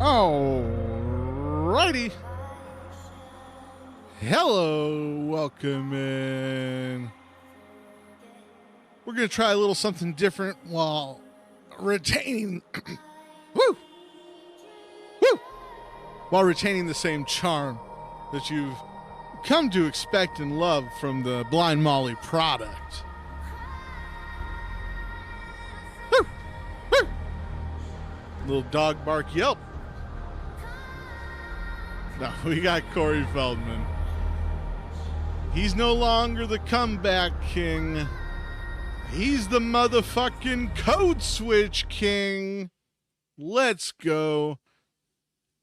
Alrighty. Hello, welcome in. We're going to try a little something different while retaining woo! Woo! While retaining the same charm that you've come to expect and love from the Blind Molly product. Woo! Woo! Little dog bark yelp. No, we got Corey Feldman. He's no longer the comeback king. He's the motherfucking code switch king. Let's go.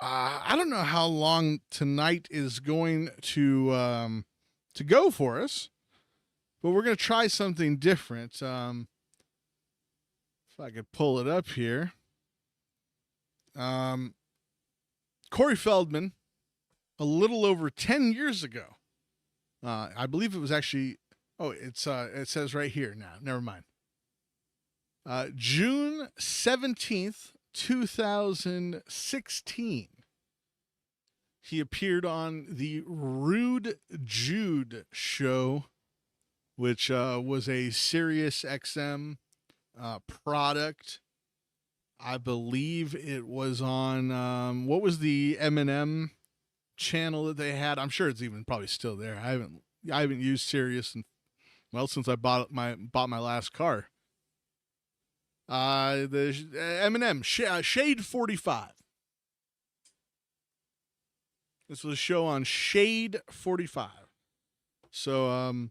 I don't know how long tonight is going to go for us, but we're going to try something different. If I could pull it up here. Corey Feldman, a little over 10 years ago. I believe it was actually, it says right here now. Never mind. June 17th, 2016. He appeared on the Rude Jude show, which was a Sirius XM product. I believe it was on, what was the M&M channel that they had? I'm sure it's even probably still there. I haven't used Sirius since I bought my last car. The M&M Shade 45. This was a show on Shade 45. So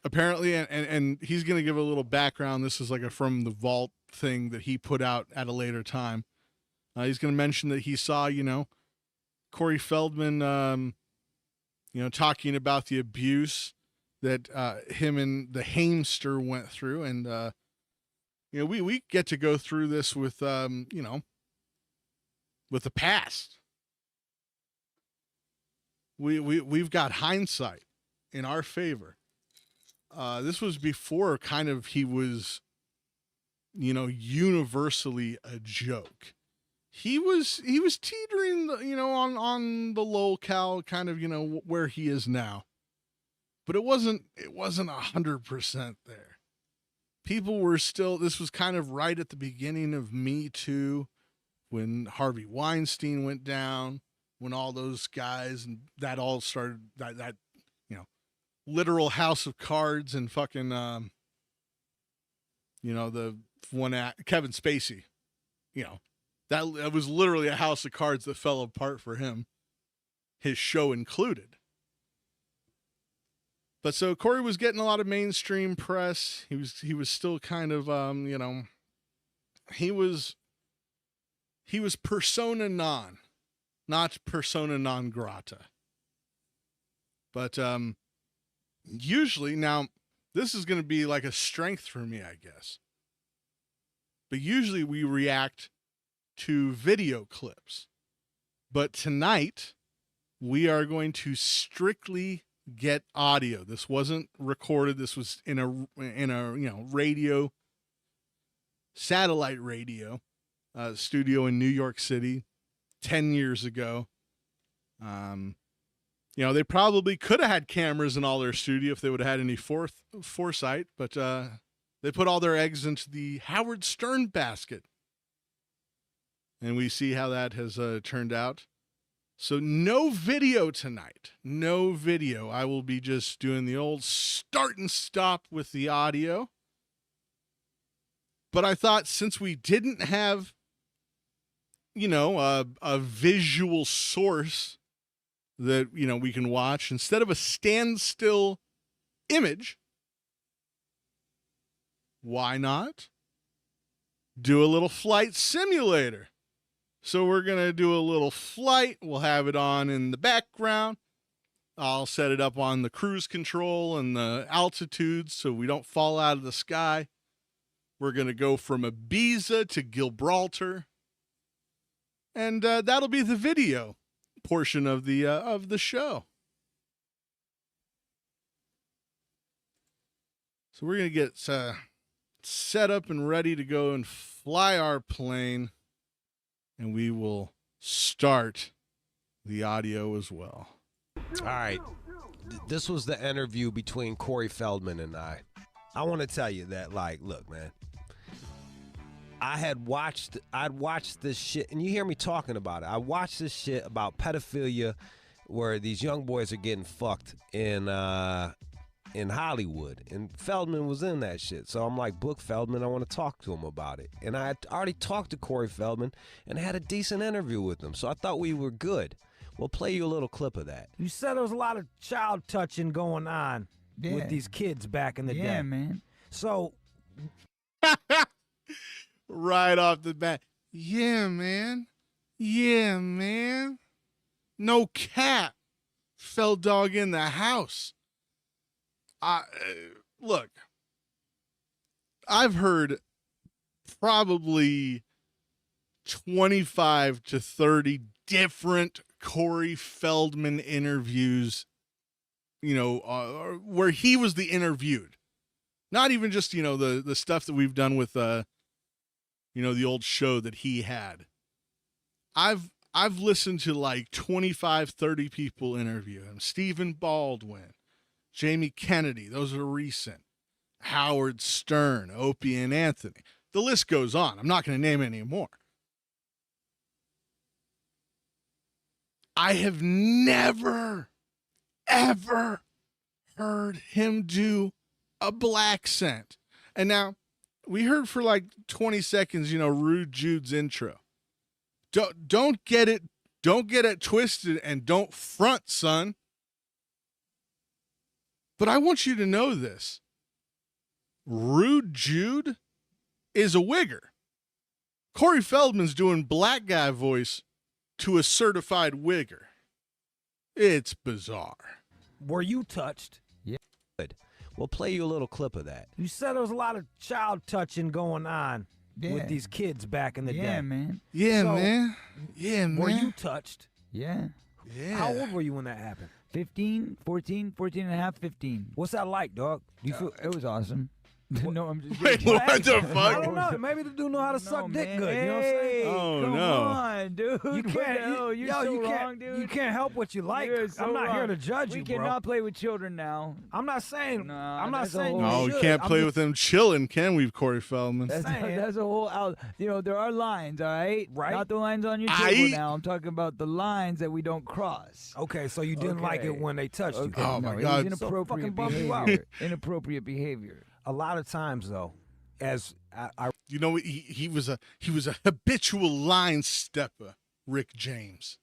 apparently, and he's going to give a little background. This is like a From the Vault thing that he put out at a later time. He's going to mention that he saw, Corey Feldman, talking about the abuse that him and the hamster went through. And, we get to go through this with, with the past. We've got hindsight in our favor. This was before kind of he was, universally a joke. He was teetering, on the locale kind of, where he is now. But it wasn't 100% there. People were still, this was kind of right at the beginning of Me Too, when Harvey Weinstein went down, when all those guys and that all started, that literal house of cards and fucking, the one Kevin Spacey, that was literally a house of cards that fell apart for him, his show included. But so Corey was getting a lot of mainstream press. He was still kind of, he was persona non, not persona non grata. But usually, now this is going to be like a strength for me, I guess. But usually we react to video clips. But tonight we are going to strictly get audio. This wasn't recorded. This was in a radio, satellite radio studio in New York City 10 years ago. They probably could have had cameras in all their studio if they would have had any foresight, but they put all their eggs into the Howard Stern basket. And we see how that has turned out. So no video tonight. No video. I will be just doing the old start and stop with the audio. But I thought since we didn't have, a visual source that, we can watch, instead of a standstill image, why not do a little flight simulator? So we're going to do a little flight. We'll have it on in the background. I'll set it up on the cruise control and the altitude so we don't fall out of the sky. We're going to go from Ibiza to Gibraltar. And that'll be the video portion of the show. So we're going to get set up and ready to go and fly our plane. and we will start the audio as well. All right. This was the interview between Corey Feldman and I. I want to tell you that, like, look, man. I'd watched this shit, and you hear me talking about it. I watched this shit about pedophilia where these young boys are getting fucked in Hollywood, and Feldman was in that shit. So I'm like, book Feldman, I want to talk to him about it. And I had already talked to Corey Feldman and had a decent interview with him, so I thought we were good. We'll play you a little clip of that. You said there was a lot of child touching going on with these kids back in the day. Yeah, man. So Right off the bat. Yeah, man. Yeah, man. No cap. Feldog in the house. Look, I've heard probably 25 to 30 different Corey Feldman interviews, where he was the interviewed. Not even just, the stuff that we've done with, the old show that he had. I've listened to like 25, 30 people interview him. Stephen Baldwin, Jamie Kennedy, those are recent. Howard Stern, Opie and Anthony. The list goes on. I'm not going to name any more. I have never, ever heard him do a Blaccent. And now, we heard for like 20 seconds, Rude Jude's intro. Don't get it twisted and don't front, son. But I want you to know this. Rude Jude is a Wigger. Corey Feldman's doing black guy voice to a certified Wigger. It's bizarre. were you touched? Yeah. Good. We'll play you a little clip of that. You said there was a lot of child touching going on with these kids back in the day. Yeah, man. Yeah, So, man. Yeah, man. Were you touched? Yeah. Yeah. How old were you when that happened? 15, 14 and a half, 15. What's that like, dog? Do you feel it was awesome? No, I'm just Wait, joking. what the I fuck? don't know. Maybe the dude know how to No, suck dick man. good. You know what I'm saying? Hey, Oh, come no. on, dude. You What the can't. hell? You're so you wrong, can't, dude. You can't help what you like. You're so I'm not here wrong. to judge We you, bro. cannot play with children now. I'm not saying. No, I'm not that's a saying. whole- No, you we should. can't I'm play just- with them chilling, can we, Corey Feldman? That's saying. a whole out. There are lines, all right? Right. Not the lines on your I- table now. I'm talking about the lines that we don't cross. Okay, so you didn't like it Okay. when they touched you. Okay, Oh, no, my it God. was So inappropriate fucking bum you out. behavior. Inappropriate behavior. A lot of times, though, as I You know, he was a habitual line stepper, Rick James.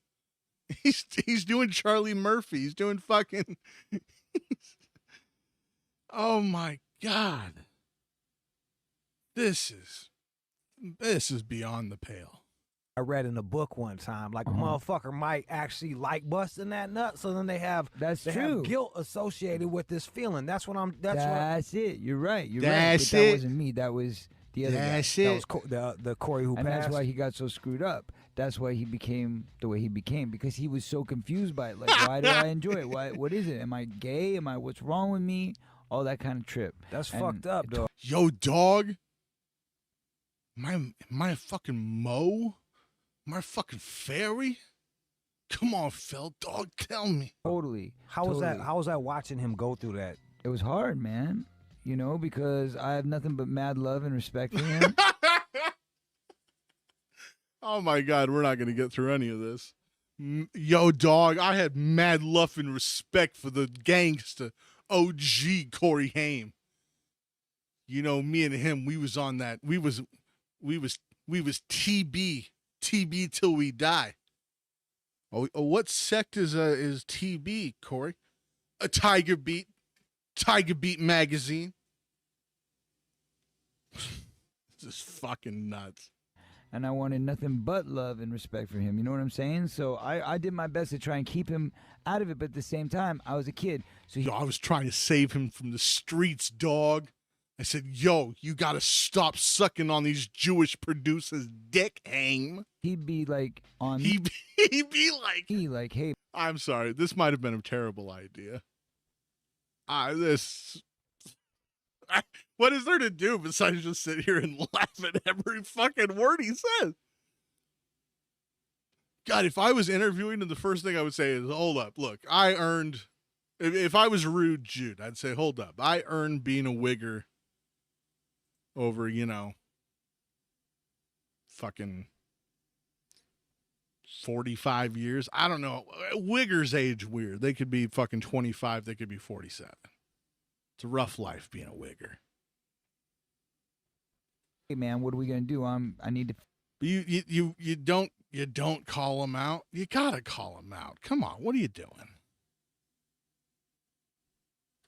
He's doing Charlie Murphy. He's doing fucking. Oh my God. This is beyond the pale. read in a book one time, like a motherfucker might actually like busting that nut, so then they have That's they true. have guilt associated with this feeling. That's what I'm. That's what. That's it. You're right. You're right. That's But that it. wasn't me. That was the other guy. That's That it. was the Corey who And passed. that's why he got so screwed up. That's why he became the way he became, because he was so confused by it. Like, why do I enjoy it? What is it? Am I gay? What's wrong with me? All that kind of trip. That's And fucked up, it- dog. Yo, dog. Am I a fucking Mo? Am I a fucking fairy? Come on, Feldog, tell me. Totally. How was that? Totally. How was that watching him go through that? It was hard, man. Because I have nothing but mad love and respect for him. Oh my God, we're not gonna get through any of this. Yo, dog, I had mad love and respect for the gangster OG Corey Haim. Me and him, we was on that. We was TB till we die. Oh, what sect is TB, Corey? A Tiger Beat magazine. This is fucking nuts. And I wanted nothing but love and respect for him. You know what I'm saying? So I did my best to try and keep him out of it, but at the same time, I was a kid. So Yo, I was trying to save him from the streets, dog. I said, yo, you got to stop sucking on these Jewish producers' dick, Haim. he'd be like on He'd be like, me, like, hey, I'm sorry, this might have been a terrible idea. What is there to do besides just sit here and laugh at every fucking word he says? God, if I was interviewing him, the first thing I would say is, hold up, look, I earned, if I was Rude Jude, I'd say, hold up, I earned being a Wigger over, fucking 45 years. I don't know. Wiggers age weird. They could be fucking 25. They could be 47. It's a rough life being a Wigger. Hey man, what are we gonna do? I need to You don't call them out. You gotta call them out. Come on, what are you doing?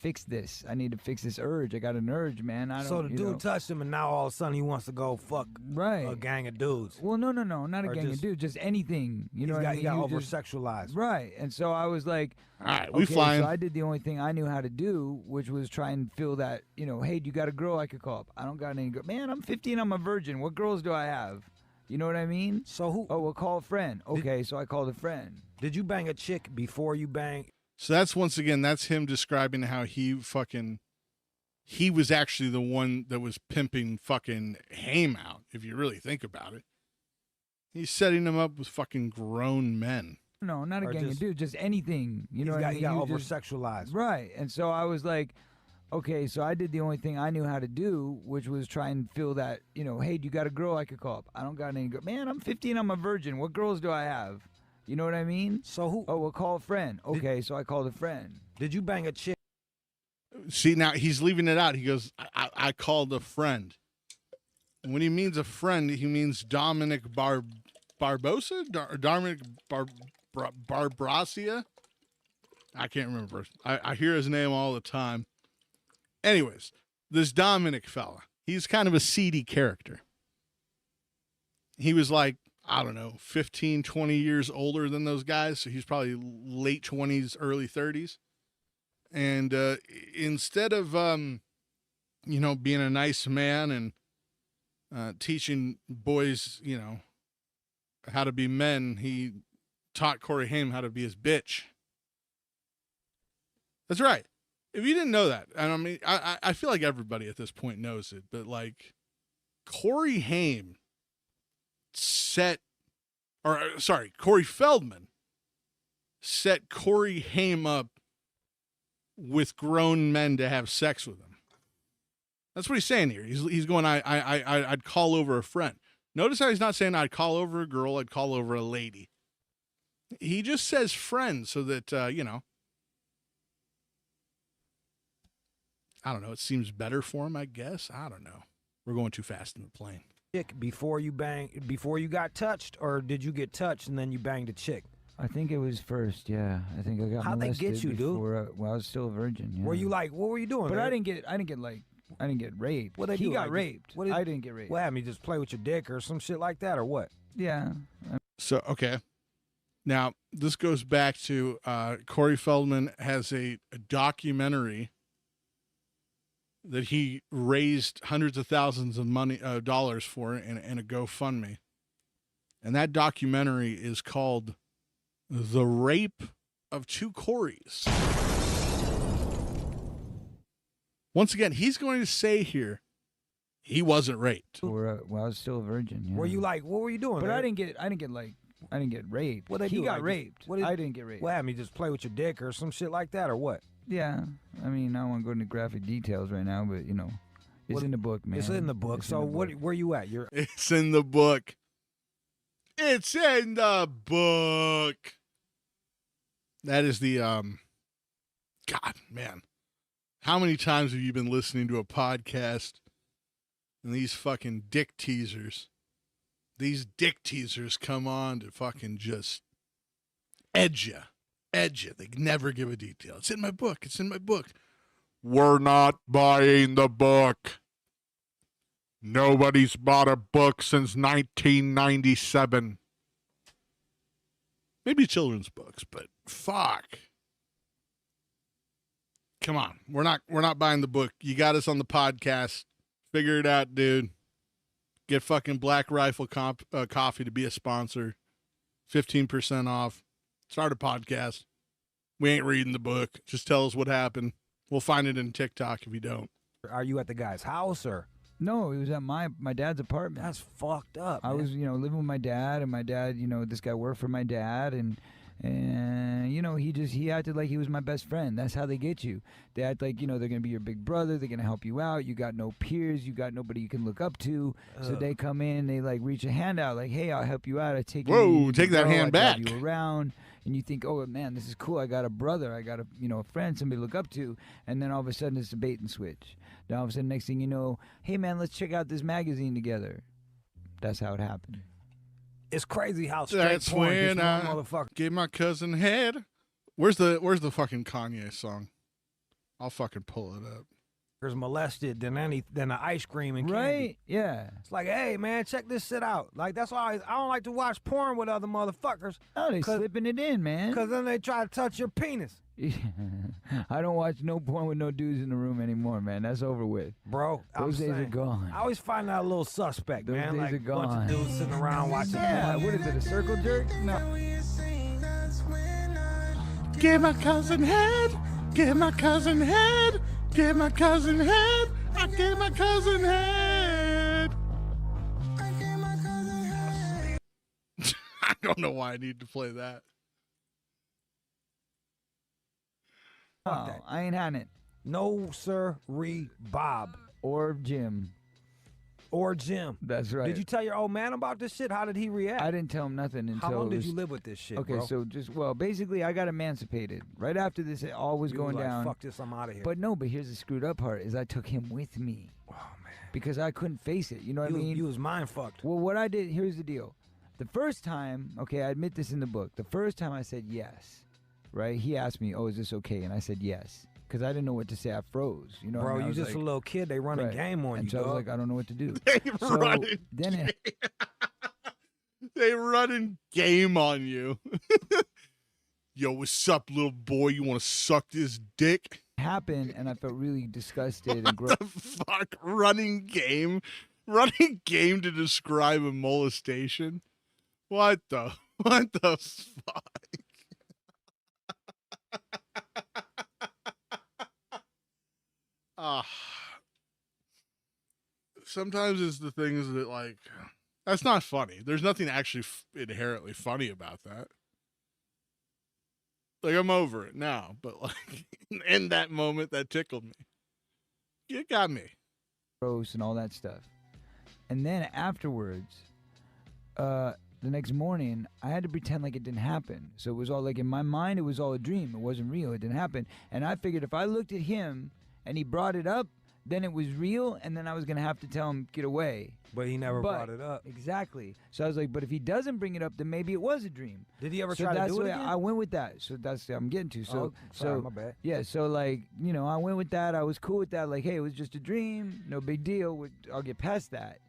fix this. I need to fix this urge. I got an urge, man. I don't. So the dude touched him, and now all of a sudden he wants to go fuck right a gang of dudes. Well, no, not a Or gang of just- dudes, just anything. You know what I mean? He got You over just- sexualized. Right, and so I was like, All right, we okay, flying. So I did the only thing I knew how to do, which was try and feel that, hey, do you got a girl I could call up? I don't got any girl. Man, I'm 15, I'm a virgin. What girls do I have? You know what I mean? So who? Oh, well, call a friend. Okay, so I called a friend. Did you bang a chick before you bang? So that's once again, that's him describing how he was actually the one that was pimping fucking Haim out, if you really think about it. He's setting him up with fucking grown men. No, not a Or gang of just- dudes, just anything. You know what I mean? He got You over just- sexualized. Right. And so I was like, okay, so I did the only thing I knew how to do, which was try and feel that, hey, do you got a girl I could call up? I don't got any girl. Man, I'm 15, I'm a virgin. What girls do I have? You know what I mean? So who? Oh, well, call a friend. Okay, so I called a friend. Did you bang a chick? See, now he's leaving it out. He goes, I called a friend. And when he means a friend, he means Dominic Barbosa? Dominic Barbracia? I can't remember. I hear his name all the time. Anyways, this Dominic fella, he's kind of a seedy character. He was like, I don't know, 15, 20 years older than those guys. So he's probably late 20s, early 30s. And instead of, being a nice man and teaching boys, how to be men, he taught Corey Haim how to be his bitch. That's right. If you didn't know that, and I mean, I feel like everybody at this point knows it, but like Corey Haim Corey Feldman set Corey Haim up with grown men to have sex with him. That's what he's saying here. He's going, I'd call over a friend. Notice how he's not saying I'd call over a girl, I'd call over a lady. He just says friend so that, I don't know, it seems better for him, I guess. I don't know. We're going too fast in the plane. Chick before you got touched, or did you get touched and then you banged a chick? I think it was first, yeah. I think I got How'd they molested get you, dude? before, well, I was still a virgin. Yeah. Were you like, what were you doing? But man? I didn't get raped. What they He do, got like, raped. what did- I didn't get raped. What happened? You just play with your dick or some shit like that, or what? Yeah. So, okay. Now, this goes back to Corey Feldman has a documentary that he raised hundreds of thousands of dollars for in a GoFundMe. And that documentary is called The Rape of Two Coreys. Once again, he's going to say here he wasn't raped. Well, I was still a virgin. Yeah. Were you like, what were you doing? But man? I didn't get raped. What they He do, got like, raped. what did- I didn't get raped. What happened? You just play with your dick or some shit like that, or what? Yeah. I mean, I don't want to go into graphic details right now, but it's What- in the book, man. It's in the book. It's in So the what? book. Where you at? You're It's in the book. It's in the book. That is the God, man. How many times have you been listening to a podcast and these fucking dick teasers? These dick teasers come on to fucking just edge you. They never give a detail. It's in my book. It's in my book. We're not buying the book. Nobody's bought a book since 1997. Maybe children's books, but fuck. Come on. We're not buying the book. You got us on the podcast. Figure it out, dude. Get fucking Black Rifle Coffee to be a sponsor. 15% off. Start a podcast. We ain't reading the book. Just tell us what happened. We'll find it in TikTok if you don't. Are you at the guy's house or? No, it was at my dad's apartment. That's fucked up. I man. was, living with my dad, and my dad, this guy worked for my dad, and he acted like he was my best friend. That's how they get you. They act like, they're gonna be your big brother. They're gonna help you out. You got no peers. You got nobody you can look up to. So they come in, they like reach a hand out, like, hey, I'll help you out. I take you. Whoa, take that I hand drive back. you around, and you think, oh man, this is cool. I got a brother. I got a friend, somebody to look up to. And then all of a sudden, it's a bait and switch. Then all of a sudden, next thing you know, hey man, let's check out this magazine together. That's how it happened. It's crazy how straight That's porn gets when one I motherfucker. gave my cousin head. Where's the fucking Kanye song? I'll fucking pull it up. Molested than the ice cream and candy. Right? Yeah. It's like, hey man, check this shit out. Like that's why I don't like to watch porn with other motherfuckers. Oh, they 'Cause- slipping it in, man. Cause then they try to touch your penis. I don't watch no porn with no dudes in the room anymore, man. That's over with. Bro, Those days are gone. I always find that a little suspect, Those man. days Like are a bunch gone. of dudes sitting around watching Yeah, porn. what is it, a circle jerk? No. Give my cousin head. Give my cousin head. Give my cousin head. I gave my cousin head. I don't know why I need to play that. Oh, I ain't had it. No, sir, Bob Or Jim. or Jim. That's right. Did you tell your old man about this shit? How did he react? I didn't tell him nothing until How long it did was- you live with this shit, Okay, bro? so basically I got emancipated. Right after this, it all was You going like, down. Fuck this, I'm out of here. But no, but here's the screwed up part, is I took him with me. oh man, Because I couldn't face it. You know what I mean? you was mind fucked. Well, what I did, here's the deal. The first time, okay, I admit this in the book. The first time I said yes, right? He asked me, oh, is this okay? And I said yes. Because I didn't know what to say. I froze. You know what I Bro, mean? I you was just like, a little kid. They run a right. game on and you, so I was dog. like, I don't know what to do. They So running. then They running game on you. Yo, what's up, little boy? You want to suck this dick? it happened, and I felt really disgusted and gross. What the fuck? Running game? Running game to describe a molestation? What the fuck? Ah. Sometimes it's the things that, like, that's not funny. There's nothing actually inherently funny about that. Like, I'm over it now, but, like, in that moment, that tickled me. It got me. Gross and all that stuff. And then afterwards, the next morning, I had to pretend like it didn't happen. So it was all like in my mind, it was all a dream. It wasn't real. It didn't happen. And I figured if I looked at him and he brought it up, then it was real, and then I was going to have to tell him, get away. But he never But- brought it up. Exactly. So I was like, but if he doesn't bring it up, then maybe it was a dream. Did he ever So try to that's do it what again? I went with that. So that's what I'm getting to. So, oh, sorry, so my bad. yeah, so like, I went with that. I was cool with that. Like, hey, it was just a dream. No big deal. I'll get past that.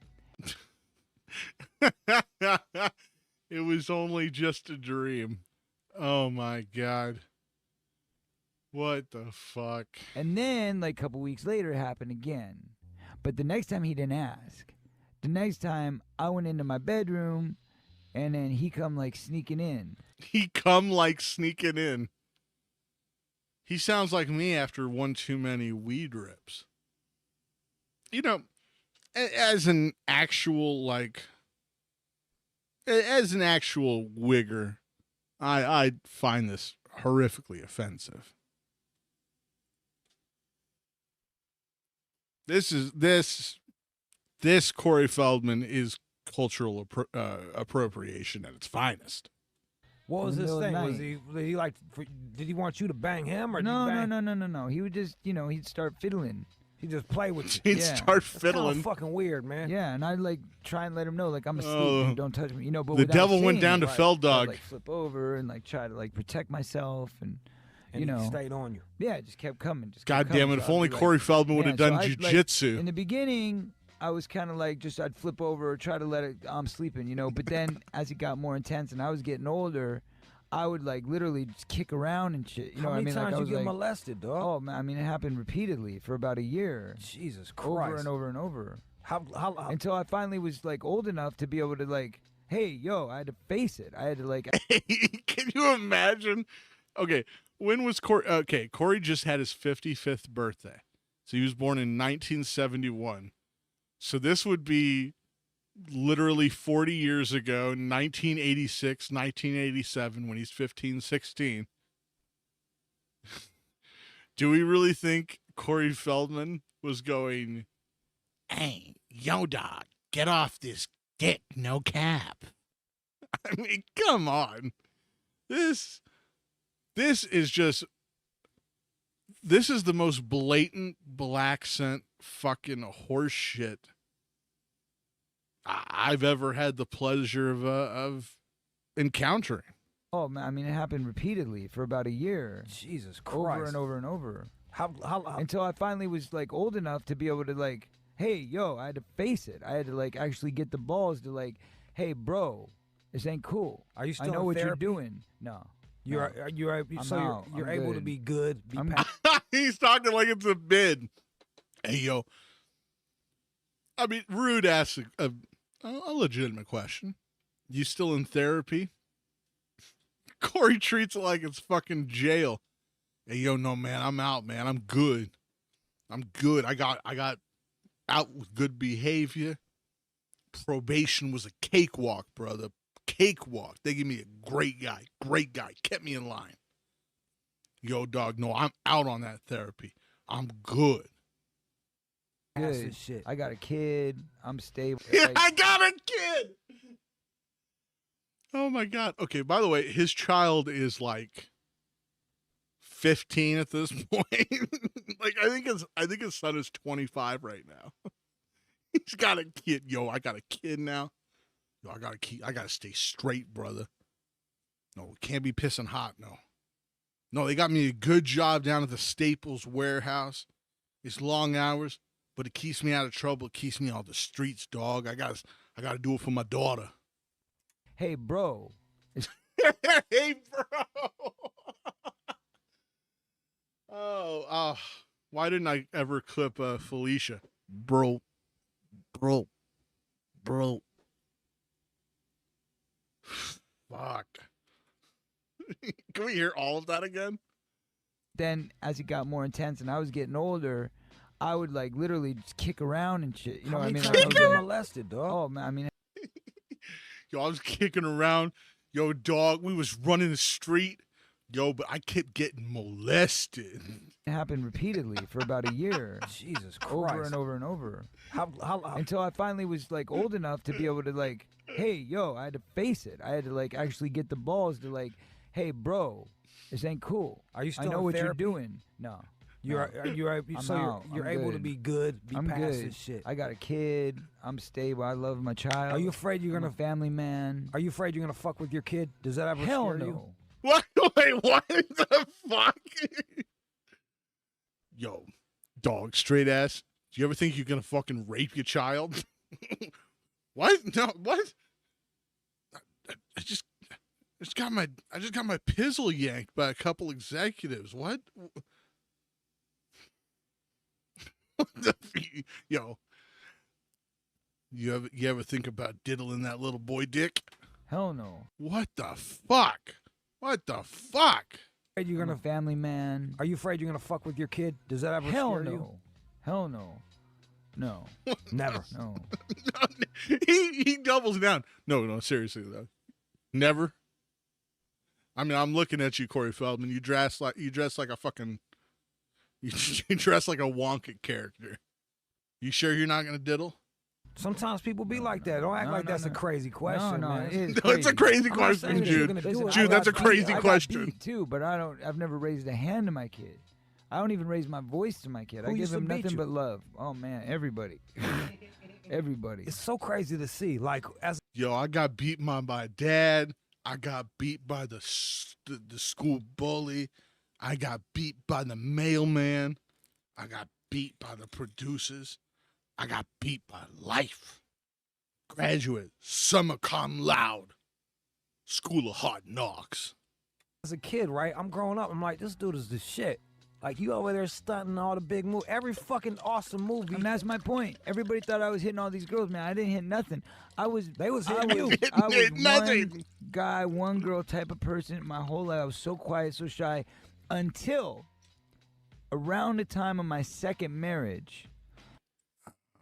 It was only just a dream. Oh my God. What the fuck? And then, like, a couple weeks later, it happened again. But the next time he didn't ask. The next time I went into my bedroom, and then he come like sneaking in. He come like sneaking in. He sounds like me after one too many weed rips. As an actual Wigger, I find this horrifically offensive. This Corey Feldman is cultural appropriation at its finest. What was in the his middle of thing? the Was he like? Did he want you to bang him or No, did you bang? no. He would just, he'd start fiddling. He just play with you. He'd Yeah. start That's fiddling. kinda fucking weird, man. Yeah, and I'd like try and let him know, like, I'm asleep, Oh. and don't touch me. But The without devil went saying down it, to right, Feldog. I'd, like, flip over and like try to like protect myself, and And he stayed on you. yeah, it just kept coming. God damn it! If only Corey Feldman would have done jujitsu. In the beginning, I was kind of like I'd flip over or try to let it. I'm sleeping, But then as it got more intense and I was getting older, I would like literally just kick around and shit. You know How what I many mean? times Like I you was get like, molested, dog? oh man, I mean it happened repeatedly for about a year, Jesus over Christ! and over and over, How until I finally was like old enough to be able to like, hey, yo, I had to face it. I had to like, Can you imagine? Okay, when was Corey? Okay, Corey just had his 55th birthday, so he was born in 1971. So this would be literally 40 years ago, 1986, 1987, when he's 15, 16. Do we really think Corey Feldman was going, "Hey, yo, dog, get off this dick, no cap"? I mean, come on. This is just, this is the most blatant Blaccent fucking horse shit I've ever had the pleasure of encountering. Oh man, I mean, it happened repeatedly for about a year. Jesus Over Christ. and over and over. How Until I finally was like old enough to be able to like, hey, yo, I had to face it. I had to like actually get the balls to like, hey, bro, this ain't cool. are you still I know in what therapy? you're doing. No. You're I'm so out. you're I'm able to good. be good. Be I'm He's talking like it's a bid. Hey, yo. I mean, Rude asks a legitimate question. You still in therapy? Corey treats it like it's fucking jail. Hey, yo, no, man, I'm out, man. I'm good. I'm good. I got out with good behavior. Probation was a cakewalk, brother. Cakewalk. They give me a great guy. Kept me in line. Yo, dog, no, I'm out on that therapy. I'm good. ass good. and shit. I got a kid. I'm stable. Yeah, Like, I got a kid. Oh my God. Okay, by the way, his child is like 15 at this point. Like I think his son is 25 right now. He's got a kid. Yo, I got a kid now. Yo, I gotta stay straight, brother. No, can't be pissing hot, no. No, they got me a good job down at the Staples warehouse. It's long hours, but it keeps me out of trouble. It keeps me off the streets, dog. I gotta do it for my daughter. hey, bro. Hey, bro. Oh, why didn't I ever clip Felicia? Bro. Fuck. Can we hear all of that again? Then as it got more intense and I was getting older, I would like literally just kick around and shit. You know How what I many mean? times Like, you I was been like, molested, dog? oh man, I mean, Yo, I was kicking around. Yo, dog, we was running the street. Yo, but I kept getting molested. it happened repeatedly for about a year. Jesus Christ. Over and over and over. How Until I finally was like old enough to be able to like, hey, yo, I had to face it. I had to like actually get the balls to like, hey, bro, this ain't cool. are you still I know in what therapy? you're doing. No. You're I'm so out. you're I'm able to good. be good. Be I'm past good. this shit. I got a kid. I'm stable. I love my child. Are you afraid you're I'm a gonna? family man? Are you afraid you're gonna fuck with your kid? Does that ever Hell scare no. you? What? Wait, what the fuck? Yo, dog, straight ass. Do you ever think you're gonna fucking rape your child? What? No, what? I just got my pizzle yanked by a couple executives. What? What the yo? You ever think about diddling that little boy dick? Hell no. What the fuck? What the fuck? Afraid you're I'm a gonna? family man. Are you afraid you're gonna fuck with your kid? Does that ever Hell scare no. you? Hell no. No. Never. No. he doubles down. No, seriously though. Never. I mean, I'm looking at you, Corey Feldman. You dress like a fucking. You dress like a Wonka character. You sure you're not gonna diddle? Sometimes people be like that. Don't act No, like no, that's a no. crazy question, No, man. it is No, it's a crazy I'm not saying question, that you're Jude. gonna do Listen, it. Jude, that's a crazy I question. got beat too, but I've never raised a hand to my kid. I don't even raise my voice to my kid. Who I give used to him beat nothing you? but love. Oh man, everybody. Everybody. It's so crazy to see. Like as Yo, I got beat by my dad. I got beat by the school bully. I got beat by the mailman. I got beat by the producers. I got beat by life. Graduate, summa cum laude, School of Hard Knocks. a kid, right? I'm growing up. I'm like, this dude is the shit. Like you over there stunting all the big moves, every fucking awesome movie. And that's my point. Everybody thought I was hitting all these girls, man. I didn't hit nothing. They was hitting you. Hitting was nothing. one guy, one girl type of person my whole life. I was so quiet, so shy, until around the time of my second marriage.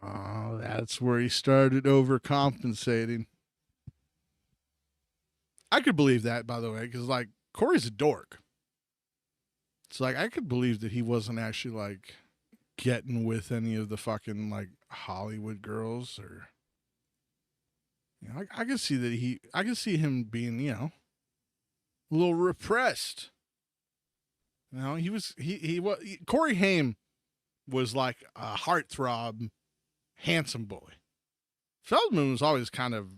Oh, that's where he started overcompensating. I could believe that, by the way, because, like, Corey's a dork. It's like, I could believe that he wasn't actually, like, getting with any of the fucking, like, Hollywood girls or... You know, I can see that I can see him being, you know, a little repressed. You know, Corey Haim was like a heartthrob, handsome boy. Feldman was always kind of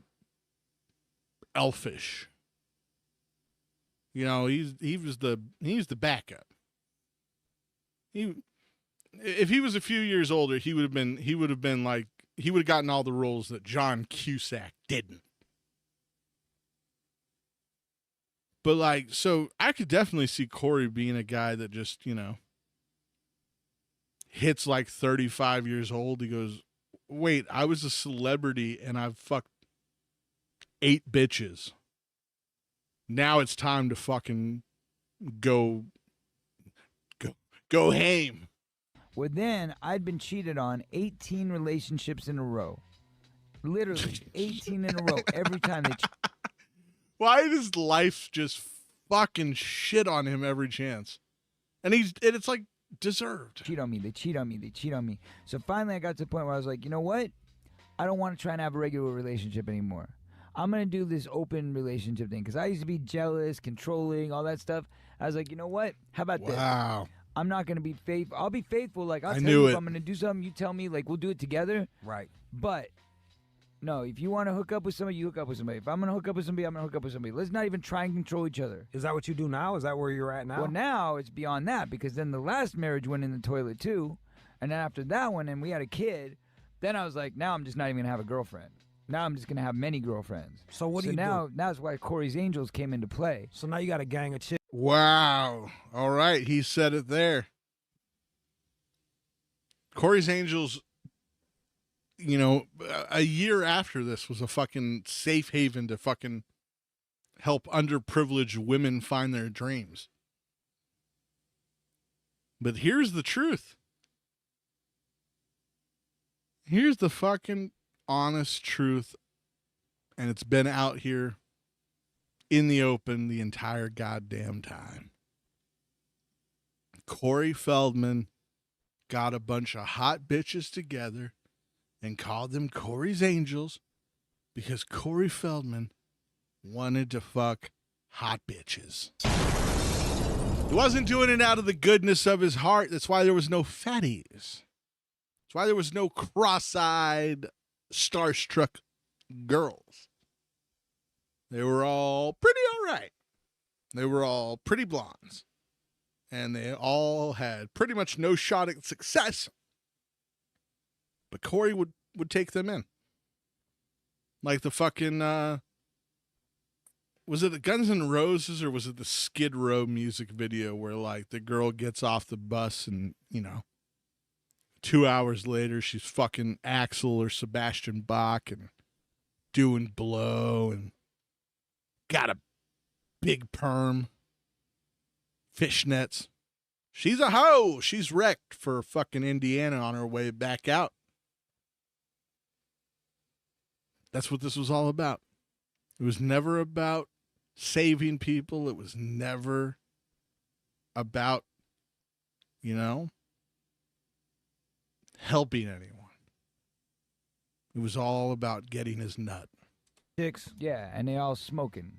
elfish. You know, he was the backup. If he was a few years older, he would have been like, he would have gotten all the roles that John Cusack didn't. But, like, so I could definitely see Corey being a guy that just, you know, hits like 35 years old. He goes, wait, I was a celebrity and I've fucked 8 bitches. Now it's time to fucking go Haim. Well, then I'd been cheated on 18 relationships in a row. Literally 18 in a row. Every time they Why does life just fucking shit on him every chance? And it's like deserved. cheat on me. They cheat on me. They cheat on me. So finally I got to the point where I was like, you know what? I don't want to try and have a regular relationship anymore. I'm going to do this open relationship thing because I used to be jealous, controlling, all that stuff. I was like, you know what? How about this? Wow. I'm not going to be faithful. I'll be faithful. Like, I'll tell knew you it. if I'm going to do something, you tell me. Like, we'll do it together. Right. But, no, if you want to hook up with somebody, you hook up with somebody. If I'm going to hook up with somebody, I'm going to hook up with somebody. Let's not even try and control each other. Is that what you do now? Is that where you're at now? Well, now it's beyond that because then the last marriage went in the toilet, too. And then after that one, and we had a kid, then I was like, now I'm just not even going to have a girlfriend. Now I'm just going to have many girlfriends. So what do you now, do? That's why Corey's Angels came into play. So now you got a gang of chicks. Wow. All right. He said it there. Corey's Angels, you know, a year after this was a fucking safe haven to fucking help underprivileged women find their dreams. But here's the truth. Here's the fucking honest truth. And it's been out here in the open the entire goddamn time. Corey Feldman got a bunch of hot bitches together and called them Corey's Angels because Corey Feldman wanted to fuck hot bitches. He wasn't doing it out of the goodness of his heart. That's why there was no fatties. That's why there was no cross-eyed, starstruck girls. They were all pretty all right. They were all pretty blondes. And they all had pretty much no shot at success. But Corey would take them in. Like the fucking, was it the Guns N' Roses or was it the Skid Row music video where like the girl gets off the bus and, you know, 2 hours later she's fucking Axl or Sebastian Bach and doing blow and got a big perm. Fishnets. She's a hoe. She's wrecked for fucking Indiana on her way back out. That's what this was all about. It was never about saving people. It was never about, you know, helping anyone. It was all about getting his nut. Chicks. Yeah, and they all smoking.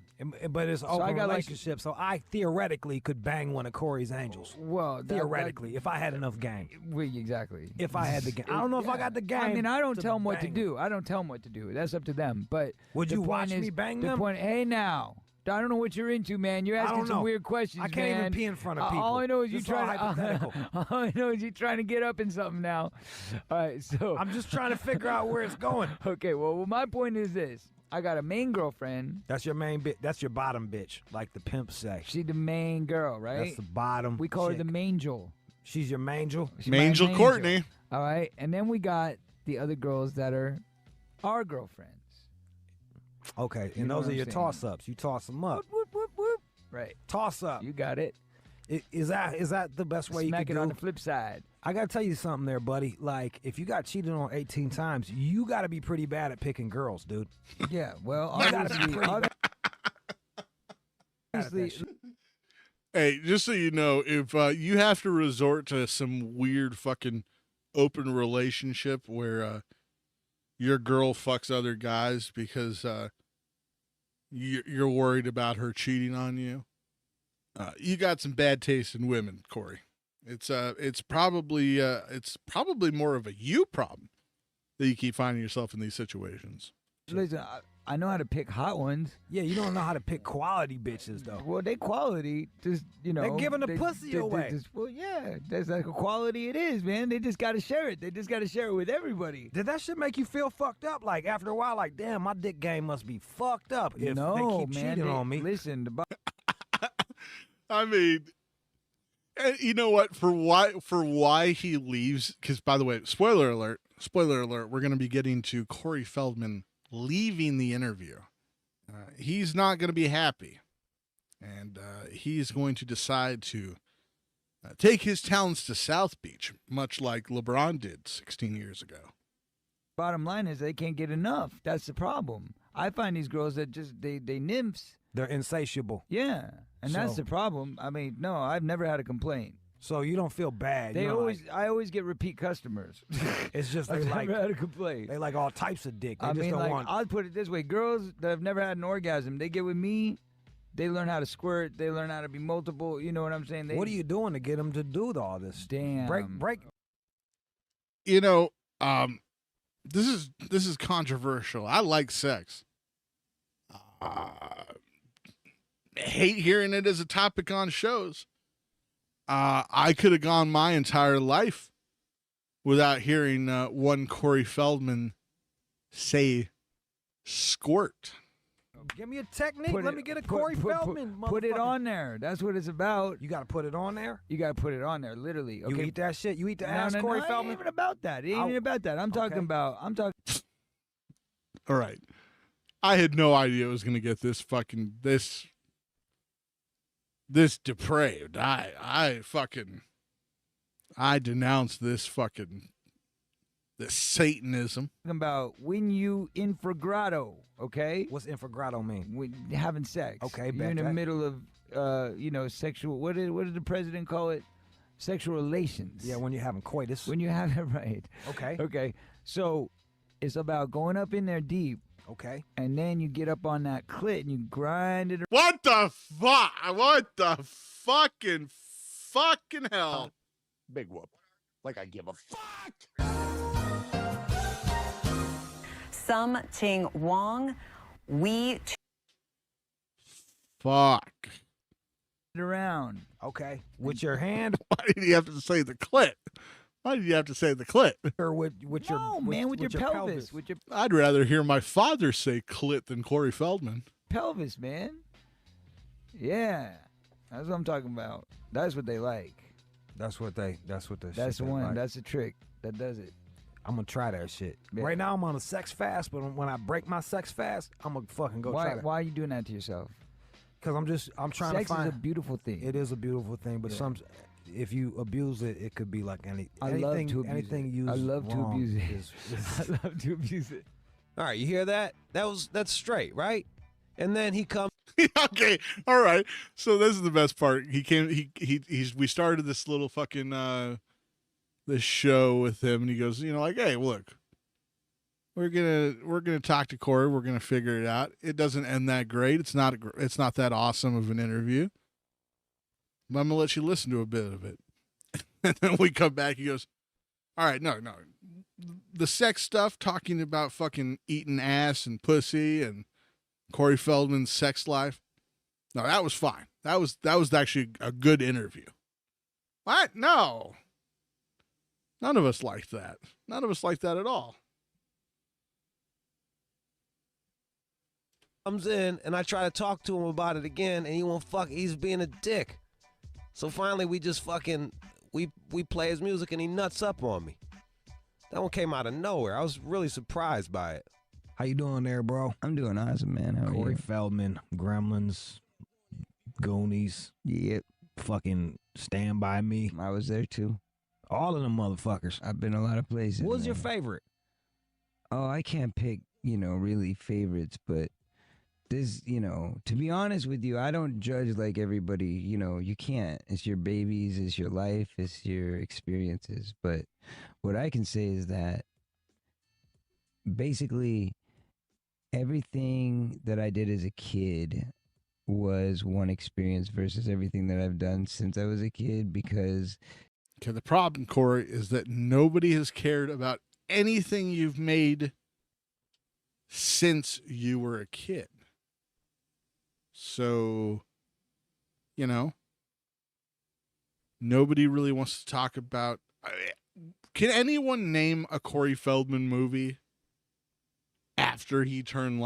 But it's open I got, like- relationship, so I theoretically could bang one of Corey's Angels. Well, Theoretically, if I had enough game. Exactly. If I had the game. I don't know if I got the game. I mean, I don't to tell them what to bang do. I don't tell them what to do. That's up to them. But Would the you point watch is, me bang the them? point, hey, now. I don't know what you're into, man. You're I asking don't some know. weird questions, I can't man. even pee in front of people. All I know is you This is all trying hypothetical. all I know is you trying to get up in something now. All right, so I'm just trying to figure out where it's going. okay. Well, my point is this: I got a main girlfriend. That's your main bitch. That's your bottom bitch, like the pimp say. She's the main girl, right? That's the bottom. We call her chick. the mangel. She's your mangel. She's my Mangel mangel. Courtney. All right, and then we got the other girls that are our girlfriends. Okay, You and know those what are I'm your saying. toss ups. You toss them up. Whoop, whoop, whoop, whoop. Right. Toss up. You got it. Is that the best way Smack you it can on do? the flip side. I gotta tell you something there, buddy. Like, if you got cheated on 18 times, you gotta be pretty bad at picking girls, dude. Yeah, well, You gotta be obviously, pretty bad at that obviously, shit. Hey, just so you know, if you have to resort to some weird fucking open relationship where your girl fucks other guys because you're worried about her cheating on you, you got some bad taste in women, Corey. It's probably more of a you problem that you keep finding yourself in these situations. listen, I know how to pick hot ones. Yeah, you don't know how to pick quality bitches, though. Well, they quality, just, you know. They're giving the pussy away. Well, yeah, that's like a quality it is, man. They just got to share it. They just got to share it with everybody. Did that shit make you feel fucked up? Like, after a while, like, damn, my dick game must be fucked up if no, they keep man. cheating on me. Listen, I mean, you know what? For why he leaves? Because, by the way, spoiler alert, we're going to be getting to Corey Feldman leaving the interview. He's not going to be happy, and he's going to decide to take his talents to South Beach, much like LeBron did 16 years ago. bottom line is they can't get enough. That's the problem. I find these girls that just they nymphs. They're insatiable. Yeah, and that's So- the problem. I mean, no, I've never had a complaint. So you don't feel bad. They you know, always, I always get repeat customers. like, it's just they I've like never had a complaint. they like all types of dick. They I just mean, don't like, want. I'll put it this way: girls that have never had an orgasm, they get with me, they learn how to squirt, they learn how to be multiple. You know what I'm saying? They, What are you doing to get them to do all this? Damn. Break. You know, this is controversial. I like sex. Hate hearing it as a topic on shows. I could have gone my entire life without hearing one Corey Feldman say squirt. Give me a technique. Put Let it- me get a put- Corey put- Feldman. Put it motherfucker. on there. That's what it's about. You got to put it on there. You got to put it on there, literally. Okay. You eat that shit. You eat the No, ass, no, Corey no, Feldman. It ain't even about that. It ain't even about that. I'm talking Okay. about. I'm talking. All right. I had no idea it was going to get this fucking this depraved. I denounce this Satanism. About when you infragrado, okay? What's infragrado mean? When having sex. Okay, You're bet in the that. middle of sexual. What did the president call it? Sexual relations. Yeah, when you're having coitus. When you have it right. Okay. Okay. So it's about going up in there deep, Okay. and then you get up on that clit and you grind it. What the fuck? What the fucking hell? Big whoop. Like I give a fuck. Sum Ting Wong, we Fuck. Around. Okay. With your hand Why did you have to say the clit? Why did you have to say the clit? or with your No, man, with your pelvis. pelvis? With your I'd rather hear my father say clit than Corey Feldman. pelvis, man. Yeah. That's what I'm talking about. That's what they like. That's what the That's shit the they one. like. That's the trick. That does it. I'm gonna try that shit. Yeah. Right now I'm on a sex fast, but when I break my sex fast, I'm gonna fucking go try Why? that. Why are you doing that to yourself? Because I'm trying Sex to find. is a beautiful thing. It is a beautiful thing, but Yeah. if you abuse it, it could be like anything. I love to abuse anything it. used I love to wrong abuse it. is- I love to abuse it. All right, you hear that? That's straight, right? And then he comes Okay, all right. So this is the best part. We started this little fucking this show with him, and he goes, like, hey, look, we're gonna talk to Corey. We're gonna figure it out. It doesn't end that great. It's not that awesome of an interview. But I'm gonna let you listen to a bit of it, and then we come back. He goes, all right, no, the sex stuff, talking about fucking eating ass and pussy and Corey Feldman's sex life. No, that was fine. That was actually a good interview. What? No. None of us liked that. None of us liked that at all. in, and I try to talk to him about it again, and he won't fuck. He's being a dick. So finally, we just fucking we play his music, and he nuts up on me. That one came out of nowhere. I was really surprised by it. How you doing there, bro? I'm doing awesome, man. How are Corey you? Feldman, Gremlins, Goonies, Yep. fucking Stand By Me. I was there too. All of them motherfuckers. I've been a lot of places. What was your man. favorite? Oh, I can't pick, really favorites, but this, to be honest with you, I don't judge like everybody, you can't. It's your babies, it's your life, it's your experiences. But what I can say is that basically everything that I did as a kid was one experience versus everything that I've done since I was a kid because Okay, the problem, Corey, is that nobody has cared about anything you've made since you were a kid. So, nobody really wants to talk about. Can anyone name a Corey Feldman movie after he turned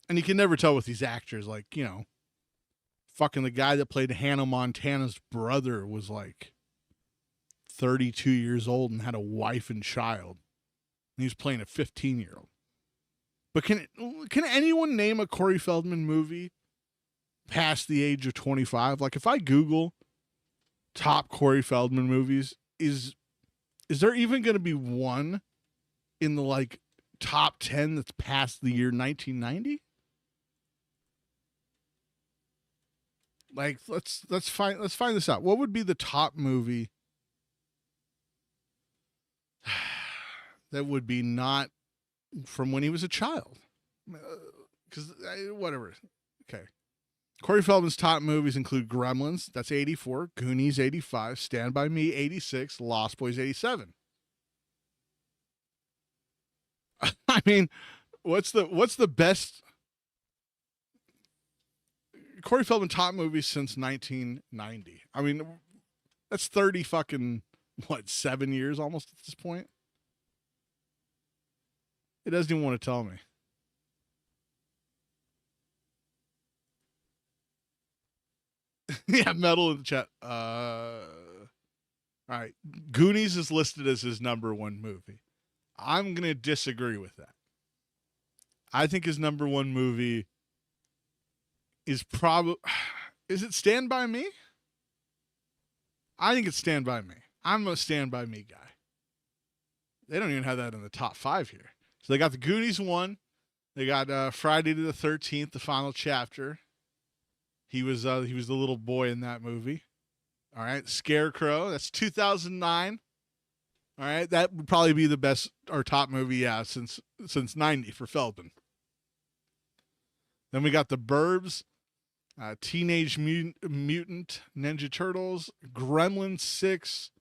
and you can never tell with these actors, fucking the guy that played Hannah Montana's brother was 32 years old and had a wife and child. And he was playing a 15-year-old. But can anyone name a Corey Feldman movie past the age of 25? If I Google top Corey Feldman movies, is there even going to be one in the top 10 that's past the year 1990? Let's find this out. What would be the top movie that would be not from when he was a child? Because whatever. Okay. Corey Feldman's top movies include Gremlins, that's 84, Goonies, 85, Stand By Me, 86, Lost Boys, 87. I mean, what's the best Corey Feldman top movies since 1990? I mean, that's 30 fucking 7 years almost at this point. It doesn't even want to tell me. Yeah, metal in the chat. All right. Goonies is listed as his number one movie. I'm going to disagree with that. I think his number one movie is probably... Is it Stand By Me? I think it's Stand By Me. I'm a Stand By Me guy. They don't even have that in the top 5 here. So they got the Goonies 1. They got Friday the 13th, the final chapter. He was the little boy in that movie. All right, Scarecrow. That's 2009. All right, that would probably be the best or top movie, yeah, since 90 for Feldman. Then we got The Burbs, Teenage Mutant Ninja Turtles, Gremlins 6,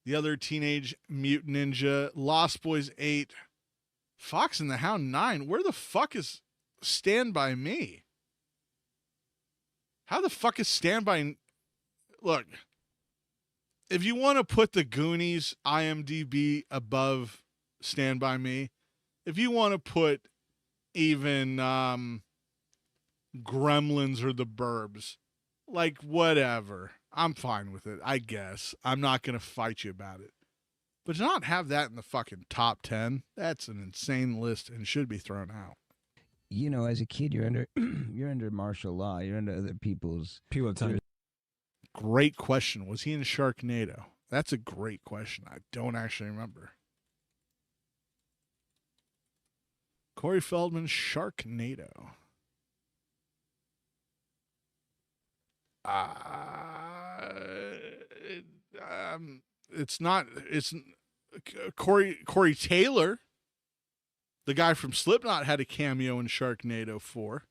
the other Teenage Mutant Ninja, Lost Boys 8, Fox and the Hound 9. Where the fuck is Stand By Me? How the fuck is Stand By... Look, if you want to put the Goonies IMDb above Stand By Me, if you want to put even Gremlins or The Burbs, whatever, I'm fine with it, I guess. I'm not going to fight you about it. But to not have that in the fucking top 10, that's an insane list and should be thrown out. As a kid, you're under you're under martial law. You're under other people's. People tell you. Great question. Was he in Sharknado? That's a great question. I don't actually remember. Corey Feldman, Sharknado. It's not. It's Corey Taylor. The guy from Slipknot had a cameo in Sharknado 4.